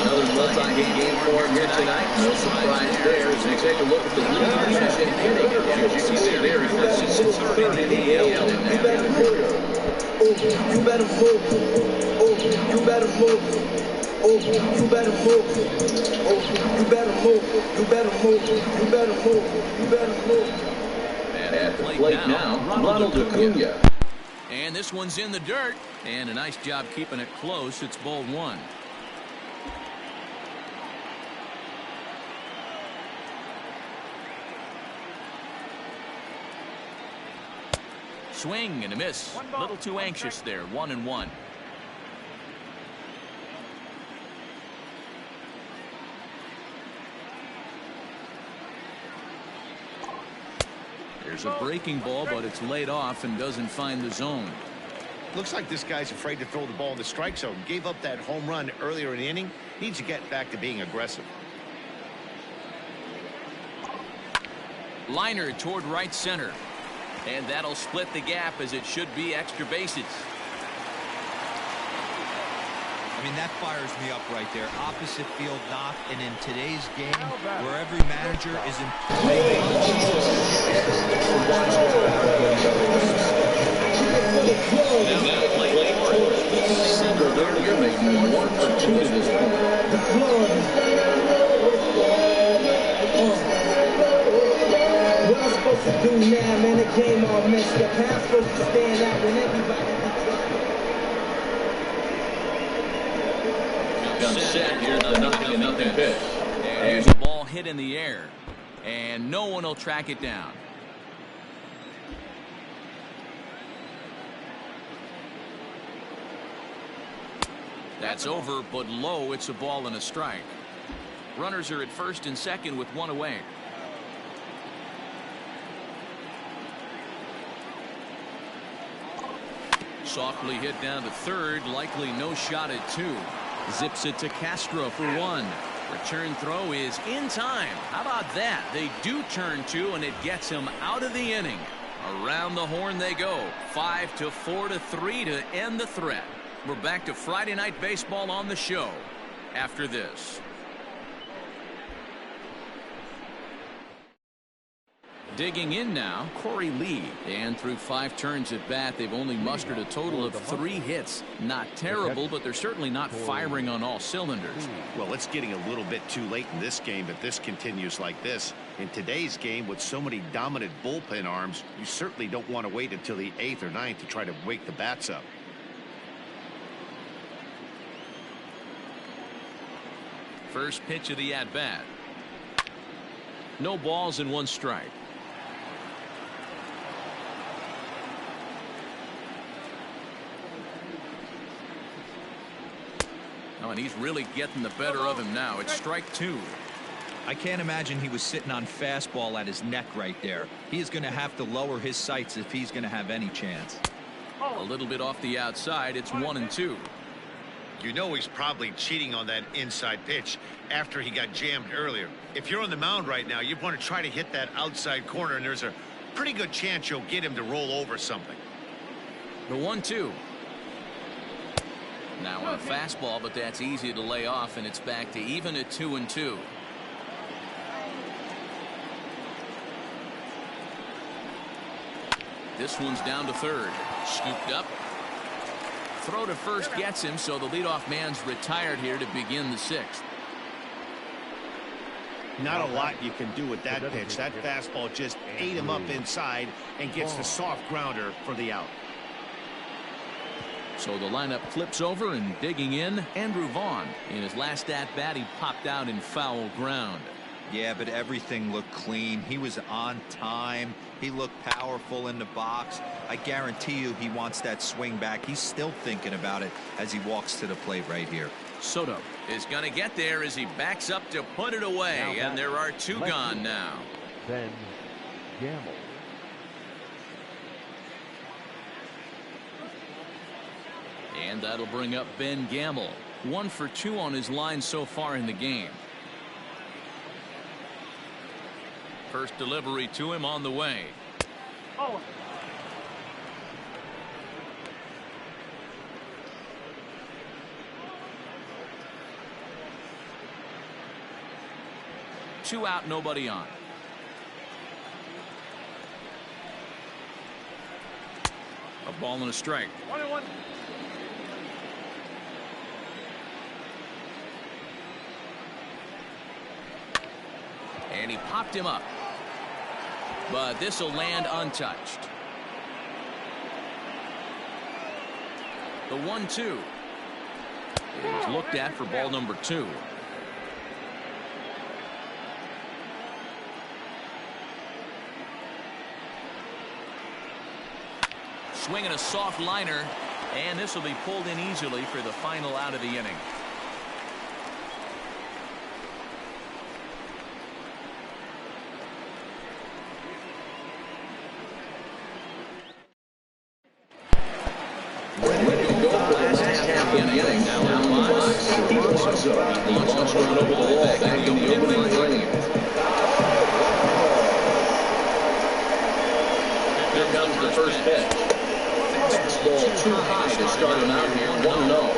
Another multi-hit game for him here tonight. No surprise there as we take a look at the leaders in hitting. As you can see there, he puts it since the third in the AL in that. You better move. Oh, you better move. Oh, you better move. Oh, you better move. You better move. You better move. You better move. And at the plate now, Ronald Acuna. And this one's in the dirt. And a nice job keeping it close. It's ball one. Swing and a miss. A little too anxious there. 1-1. There's a breaking ball, but it's laid off and doesn't find the zone. Looks like this guy's afraid to throw the ball in the strike zone. Gave up that home run earlier in the inning. Needs to get back to being aggressive. Liner toward right center. And that'll split the gap as it should be extra bases. I mean, that fires me up right there. Opposite field knock, and in today's game, where every manager is in You're making 1 for 2 at this point. What I'm supposed to do now, man, the game all messed up. How I'm supposed to stand out when everybody Set. Here's the 0-0 pitch. And here's a ball hit in the air. And no one will track it down. That's over, but low. It's a ball and a strike. Runners are at first and second with one away. Softly hit down to third. Likely no shot at 2. Zips it to Castro for 1. Return throw is in time. How about that? They do turn 2, and it gets him out of the inning. Around the horn they go. 5-4-3 to end the threat. We're back to Friday Night Baseball on the show after this. Digging in now, Corey Lee. And through 5 turns at bat, they've only mustered a total of 3 hits. Not terrible, but they're certainly not firing on all cylinders. Well, it's getting a little bit too late in this game if this continues like this. In today's game, with so many dominant bullpen arms, you certainly don't want to wait until the 8th or 9th to try to wake the bats up. First pitch of the at-bat. No balls and 1 strike. Oh, and he's really getting the better of him now. It's strike 2. I can't imagine he was sitting on fastball at his neck right there. He is going to have to lower his sights if he's going to have any chance. A little bit off the outside. It's 1-2. You know he's probably cheating on that inside pitch after he got jammed earlier. If you're on the mound right now, you want to try to hit that outside corner, and there's a pretty good chance you'll get him to roll over something. The 1-2. Now a fastball, but that's easy to lay off, and it's back to even at 2-2. This one's down to third. Scooped up. Throw to first gets him, so the leadoff man's retired here to begin the 6th. Not a lot you can do with that pitch. That fastball just ate him up inside and gets the soft grounder for the out. So the lineup flips over, and digging in, Andrew Vaughn. In his last at-bat, he popped out in foul ground. Yeah, but everything looked clean. He was on time. He looked powerful in the box. I guarantee you he wants that swing back. He's still thinking about it as he walks to the plate right here. Soto is going to get there as he backs up to put it away, and there are 2 gone now. Ben Gamble. And that'll bring up Ben Gamble. 1 for 2 on his line so far in the game. First delivery to him on the way. Oh. Two out, nobody on. A ball and a strike. 1-1. And he popped him up. But this will land untouched. The 1-2 is looked at for ball number 2. Swinging a soft liner, and this will be pulled in easily for the final out of the inning. Here comes the first pitch. Fastball too high to start him out here. 1-0.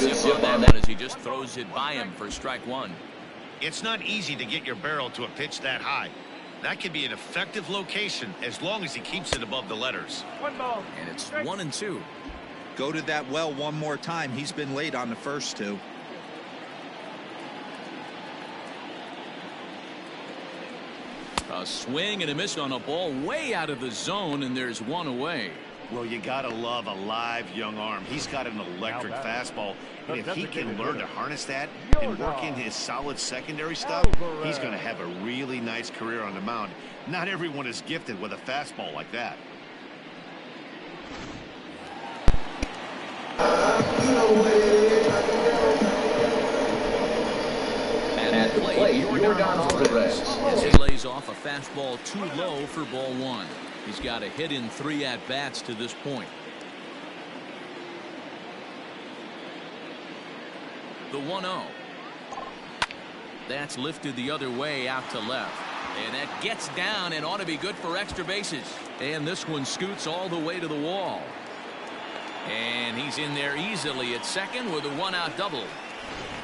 Good zip on that as he just throws it by him for strike 1. It's not easy to get your barrel to a pitch that high. That could be an effective location as long as he keeps it above the letters. 1 ball. And it's 1-2. Go to that well one more time. He's been late on the first 2. A swing and a miss on a ball way out of the zone, and there's 1 away. Well, you gotta love a live young arm. He's got an electric fastball, and if he can learn to harness that and work in his solid secondary stuff, he's gonna have a really nice career on the mound. Not everyone is gifted with a fastball like that. And at the plate, Jordan Alvarez. As he lays off a fastball too low for ball 1. He's got a hit in 3 at-bats to this point. The 1-0. That's lifted the other way out to left. And that gets down and ought to be good for extra bases. And this one scoots all the way to the wall. And he's in there easily at second with a one-out double.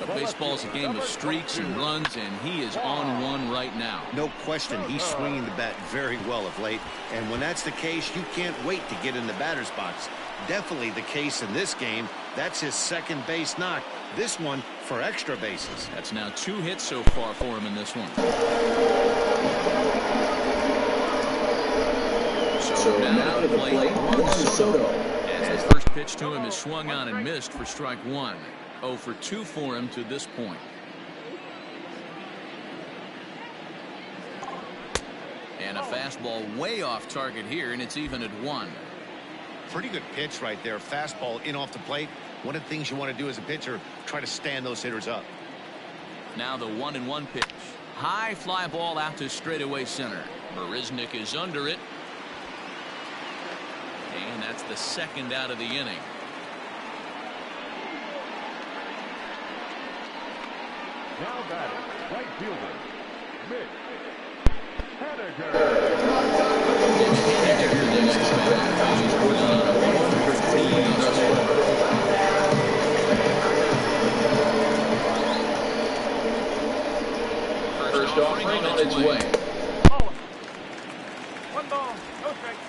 But baseball's a game of streaks and runs, and he is on one right now. No question, he's swinging the bat very well of late. And when that's the case, you can't wait to get in the batter's box. Definitely the case in this game. That's his second base knock. This one for extra bases. That's now 2 hits so far for him in this one. So now to the plate, Juan Soto. As the first pitch to him is swung on and missed for strike 1. 0 for 2 for him to this point. And a fastball way off target here, and it's even at 1. Pretty good pitch right there. Fastball in off the plate. One of the things you want to do as a pitcher, try to stand those hitters up. Now the 1-1 pitch. High fly ball out to straightaway center. Marisnik is under it. And that's the second out of the inning. Now batting, right fielder, Mitch Haniger. First offering on its way. Ball. 1 ball, no strikes.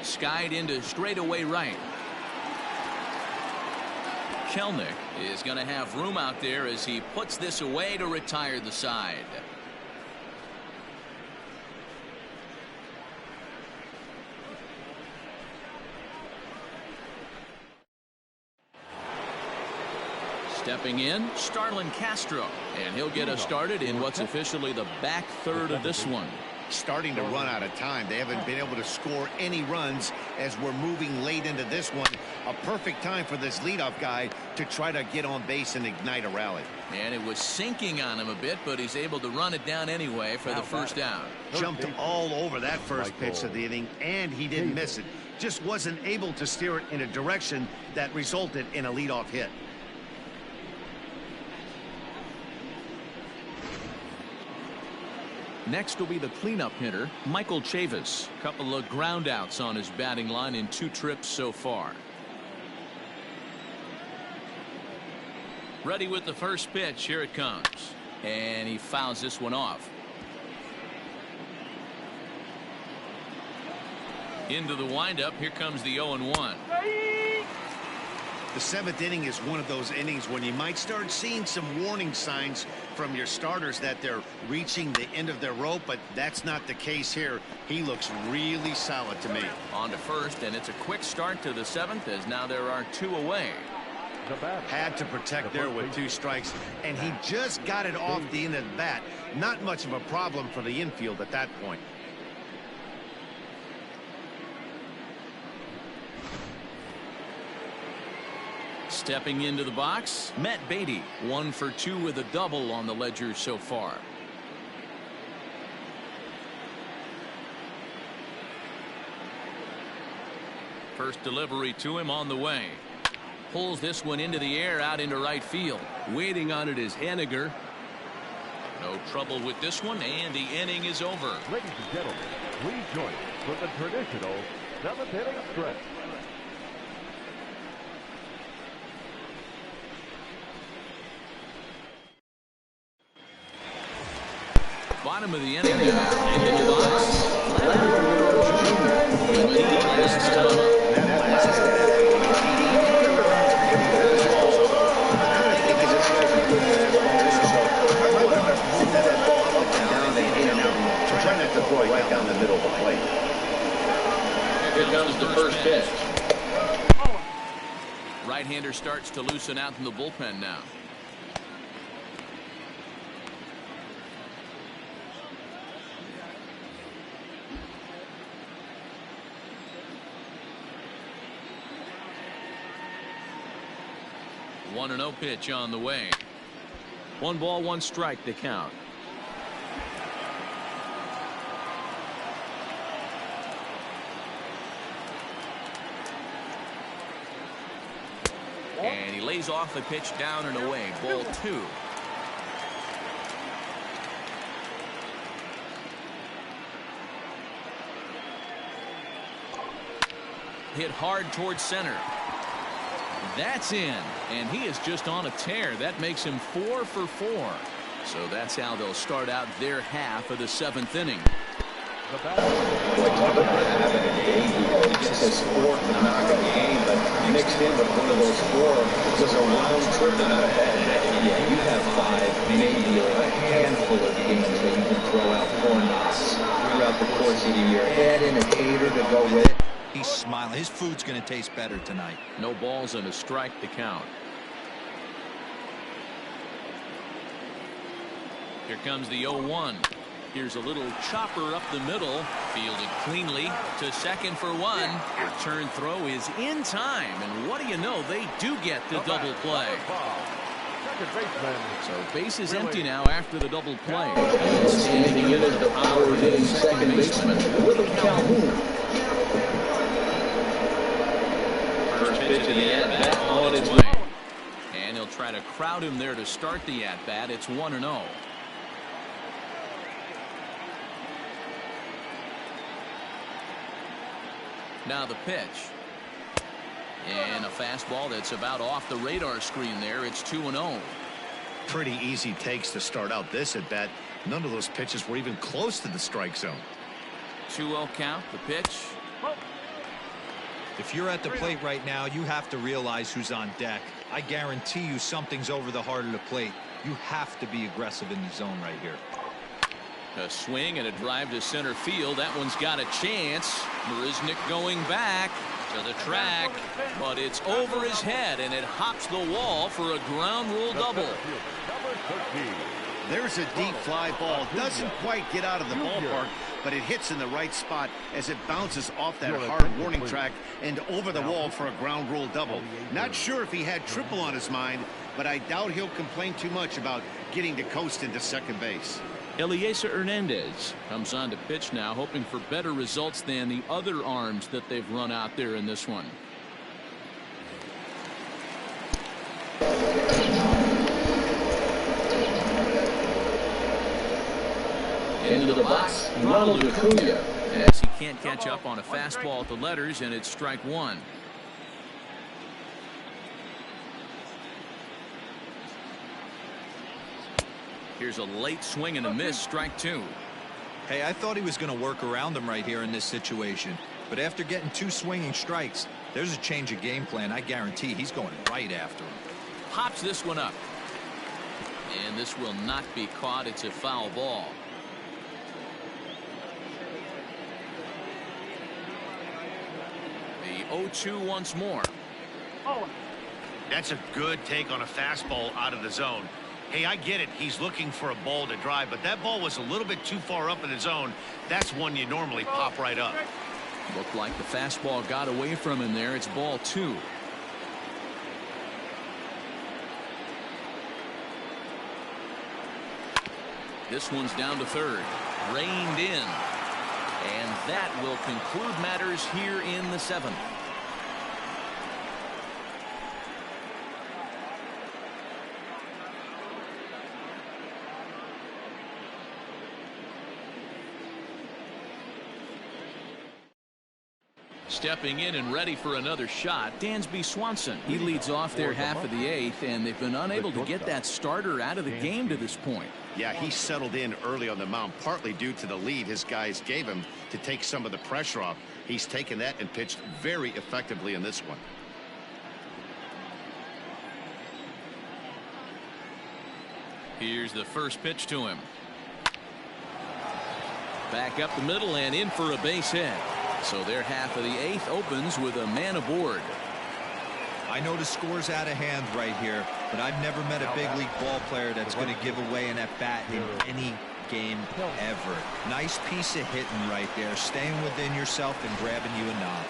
Skied into straightaway right. Kelnick is going to have room out there as he puts this away to retire the side. Stepping in, Starlin Castro, and he'll get us started in what's officially the back third of this one. Starting to run out of time. They haven't been able to score any runs as we're moving late into this one. A perfect time for this leadoff guy to try to get on base and ignite a rally. And it was sinking on him a bit, but he's able to run it down anyway for the first down. Jumped all over that first pitch of the inning, and he didn't miss it. Just wasn't able to steer it in a direction that resulted in a leadoff hit. Next will be the cleanup hitter, Michael Chavis. Couple of ground outs on his batting line in 2 trips so far. Ready with the first pitch. Here it comes. And he fouls this one off. Into the windup. Here comes the 0-1. The 7th inning is one of those innings when you might start seeing some warning signs from your starters that they're reaching the end of their rope, but that's not the case here. He looks really solid to me. On to first, and it's a quick start to the 7th as now there are 2 away. Had to protect there with 2 strikes, and he just got it off the end of the bat. Not much of a problem for the infield at that point. Stepping into the box, Matt Beatty, 1 for 2 with a double on the ledger so far. First delivery to him on the way. Pulls this one into the air out into right field. Waiting on it is Haniger. No trouble with this one, and the inning is over. Ladies and gentlemen, please join us for the traditional 7th inning stretch. Bottom of the inning now. Into the box. Try not to throw it right down the middle of the plate. Here comes the first pitch. Right-hander starts to loosen out in the bullpen now. One 1-0 pitch on the way. 1 ball, 1 strike to count. And he lays off the pitch down and away. Ball 2. Hit hard towards center. That's in, and he is just on a tear. That makes him 4 for 4. So that's how they'll start out their half of the 7th inning. Boy, talk about having a day. It's a sport and not a game, but mixed in with one of those 4 was a round trip and a yeah, you have 5, maybe a handful of games that you can throw out 4 knots throughout the course of the year. Add in a tater to go with it. He's smiling. His food's going to taste better tonight. No balls and a strike to count. Here comes the 0-1. Here's a little chopper up the middle. Fielded cleanly to second for 1. Return throw is in time. And what do you know? They do get the double play. So base is empty now after the double play. Standing in as the power-hitting second baseman, Willie Calhoun. First pitch of the at-bat on its way. And he'll try to crowd him there to start the at-bat. It's 1-0. Now the pitch. And a fastball that's about off the radar screen there. It's 2-0. Pretty easy takes to start out this at bat. None of those pitches were even close to the strike zone. 2-0 count. The pitch. If you're at the plate right now, you have to realize who's on deck. I guarantee you something's over the heart of the plate. You have to be aggressive in the zone right here. A swing and a drive to center field. That one's got a chance. Marisnik going back to the track, but it's over his head and it hops the wall for a ground rule double. There's a deep fly ball. Doesn't quite get out of the ballpark, but it hits in the right spot as it bounces off that hard warning track and over the wall for a ground rule double. Not sure if he had triple on his mind, but I doubt he'll complain too much about getting to coast into second base. Eliezer Hernandez comes on to pitch now, hoping for better results than the other arms that they've run out there in this one. Into the box, Ronald Acuna. As he can't catch up on a fastball at the letters, and it's strike 1. Here's a late swing and a miss, strike 2. Hey, I thought he was going to work around him right here in this situation. But after getting 2 swinging strikes, there's a change of game plan. I guarantee he's going right after him. Pops this one up. And this will not be caught. It's a foul ball. The 0-2 once more. That's a good take on a fastball out of the zone. Hey, I get it. He's looking for a ball to drive, but that ball was a little bit too far up in the zone. That's one you normally pop right up. Looked like the fastball got away from him there. It's ball 2. This one's down to third. Reined in. And that will conclude matters here in the 7th. Stepping in and ready for another shot, Dansby Swanson. He leads off their half of the 8th, and they've been unable to get that starter out of the game to this point. Yeah, he settled in early on the mound, partly due to the lead his guys gave him to take some of the pressure off. He's taken that and pitched very effectively in this one. Here's the first pitch to him. Back up the middle and in for a base hit. So their half of the 8th opens with a man aboard. I know the score's out of hand right here, but I've never met a big league ball player that's going to give away an at-bat in any game ever. Nice piece of hitting right there, staying within yourself and grabbing you a knob.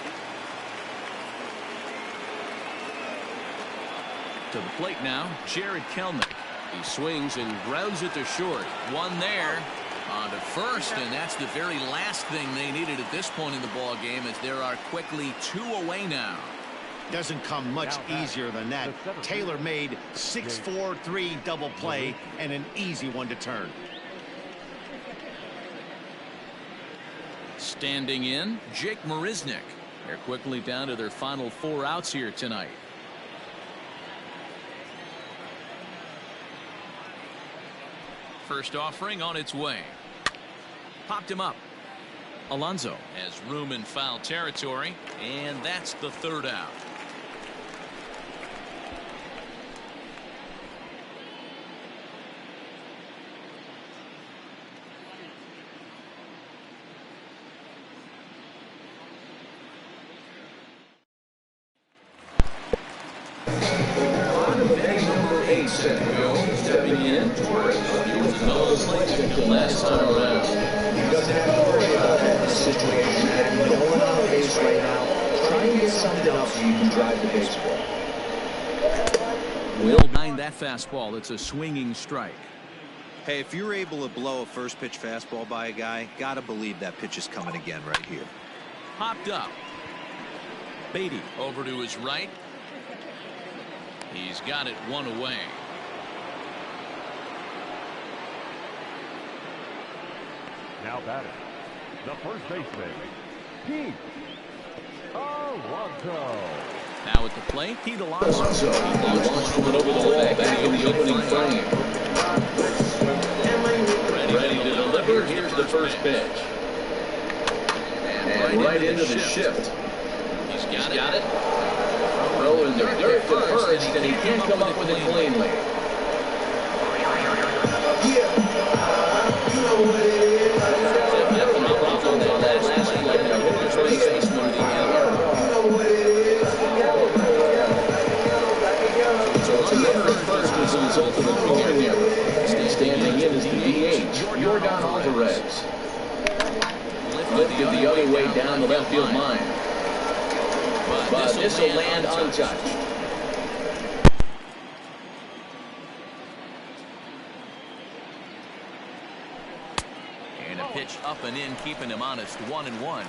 To the plate now, Jared Kelnick. He swings and grounds it to short. One there. On to first, and that's the very last thing they needed at this point in the ball game, as there are quickly 2 away now. doesn't come much easier than that. Tailor-made 6-4-3 double play and an easy one to turn. Standing in, Jake Marisnick. They're quickly down to their final 4 outs here tonight. First offering on its way. Popped him up. Alonso has room in foul territory, and that's the 3rd out. Stepping in, Torres. He was a no play last time around. He doesn't have to worry about that situation. And no one on the base right now. Try and get something up so you can drive the baseball. Will behind that fastball. It's a swinging strike. Hey, if you're able to blow a first pitch fastball by a guy, gotta believe that pitch is coming again right here. Popped up. Beatty over to his right. He's got it 1 away. Now batting, the first baseman, Pete Alonso. Now at the plate, Pete Alonso. He launched one over the wall back in the opening frame. Ready to deliver. Here's the first pitch. And right into the shift. He's got it. Throwing the dirt to first, and he can't come up with it cleanly. You know what it is. First as a result of the throwing error. Standing in is the DH, Jordan Alvarez. Lifted the other way down the left field line. But this will land untouched. And a pitch up and in, keeping him honest. 1-1.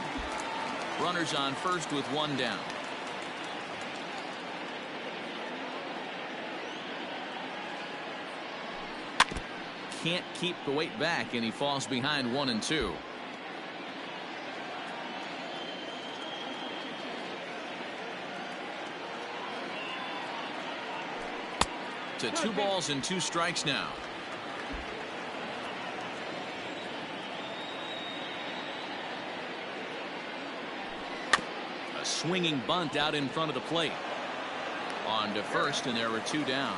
Runners on first with 1 down. Can't keep the weight back, and he falls behind 1-2. To 2 balls and 2 strikes now. A swinging bunt out in front of the plate. On to first, and there were 2 down.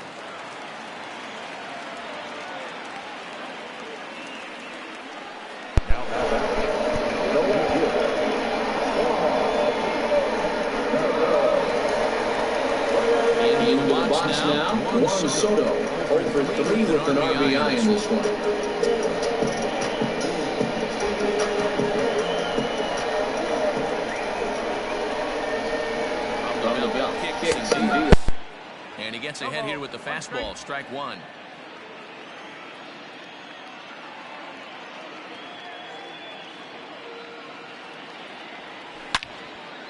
Now, Juan Soto, 0 for 3 with an RBI in this one. And he gets ahead here with the fastball. Strike 1.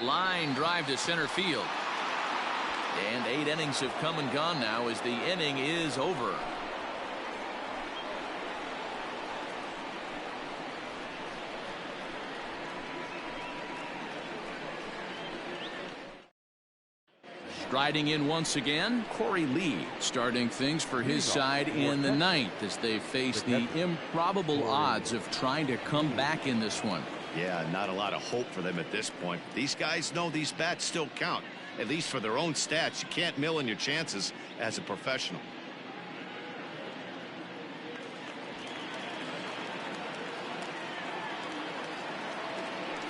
Line drive to center field. And 8 innings have come and gone now as the inning is over. Striding in once again, Corey Lee starting things for his side in the 9th as they face the improbable odds of trying to come back in this one. Yeah, not a lot of hope for them at this point. These guys know these bats still count. At least for their own stats. You can't mill in your chances as a professional.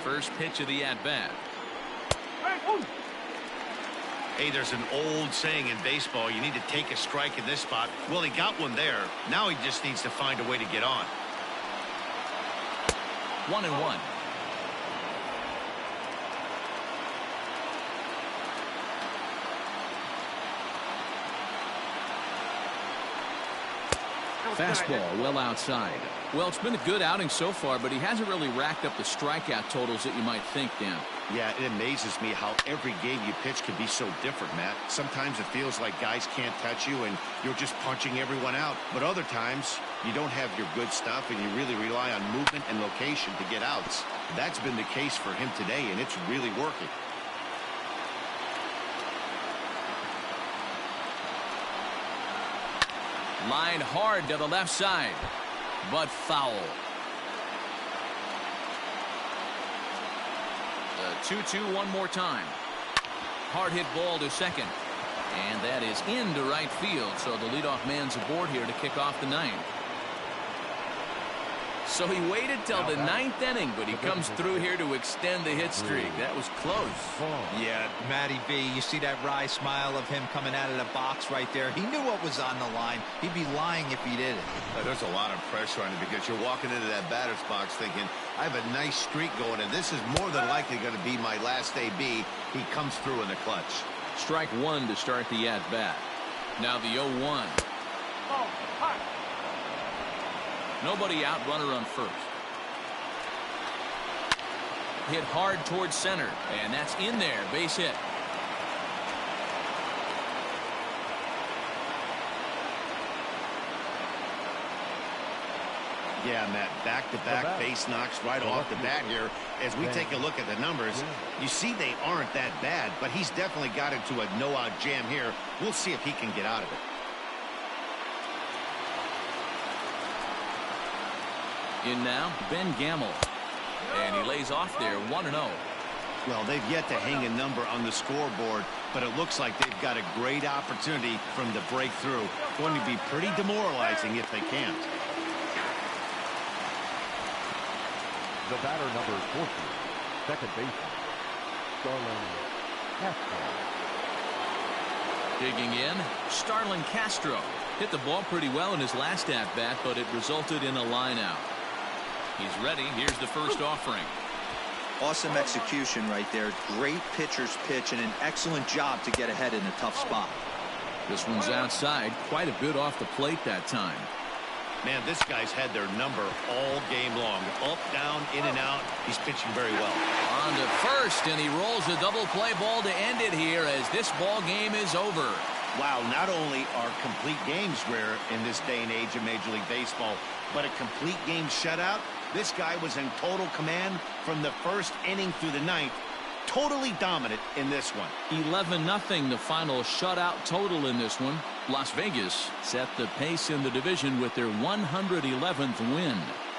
First pitch of the at-bat. Hey, there's an old saying in baseball, you need to take a strike in this spot. Well, he got one there. Now he just needs to find a way to get on. 1-1. Fastball well outside. Well, it's been a good outing so far, but he hasn't really racked up the strikeout totals that you might think, Dan. Yeah, it amazes me how every game you pitch can be so different, Matt. Sometimes it feels like guys can't touch you and you're just punching everyone out. But other times, you don't have your good stuff and you really rely on movement and location to get outs. That's been the case for him today, and it's really working. Line hard to the left side, but foul. The 2-2 one more time. Hard hit ball to second. And that is into right field, so the leadoff man's aboard here to kick off the ninth. So he waited till the ninth inning, but he comes through here to extend the hit streak. That was close. Yeah, Matty B, you see that wry smile of him coming out of the box right there. He knew what was on the line. He'd be lying if he didn't. There's a lot of pressure on him because you're walking into that batter's box thinking, I have a nice streak going, and this is more than likely going to be my last AB. He comes through in the clutch. Strike one to start the at-bat. Now the 0-1. Nobody out, runner on first. Hit hard towards center, and that's in there, base hit. Yeah, Matt, back-to-back base knocks right off the bat here. As we take a look at the numbers, you see they aren't that bad, but he's definitely got into a no-out jam here. We'll see if he can get out of it. In now, Ben Gamble. And he lays off there, 1-0. Well, they've yet to hang a number on the scoreboard, but it looks like they've got a great opportunity from the breakthrough. Going to be pretty demoralizing if they can't. The batter, number 40, second baseman, Starlin Castro. Digging in, Starlin Castro. Hit the ball pretty well in his last at-bat, but it resulted in a line-out. He's ready. Here's the first offering. Awesome execution right there. Great pitcher's pitch and an excellent job to get ahead in a tough spot. This one's outside. Quite a bit off the plate that time. Man, this guy's had their number all game long. Up, down, in and out. He's pitching very well. On to first, and he rolls a double play ball to end it here as this ball game is over. Wow, not only are complete games rare in this day and age of Major League Baseball, but a complete game shutout. This guy was in total command from the first inning through the ninth. Totally dominant in this one. 11-0 the final shutout total in this one. Las Vegas set the pace in the division with their 111th win.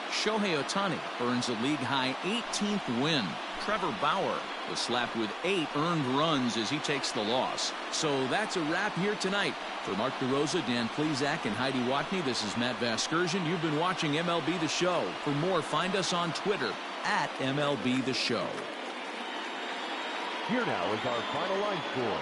Shohei Ohtani earns a league-high 18th win. Trevor Bauer was slapped with 8 earned runs as he takes the loss. So that's a wrap here tonight. For Mark DeRosa, Dan Plesac, and Heidi Watney, this is Matt Vasgersian. You've been watching MLB The Show. For more, find us on Twitter @MLB The Show. Here now is our final line score.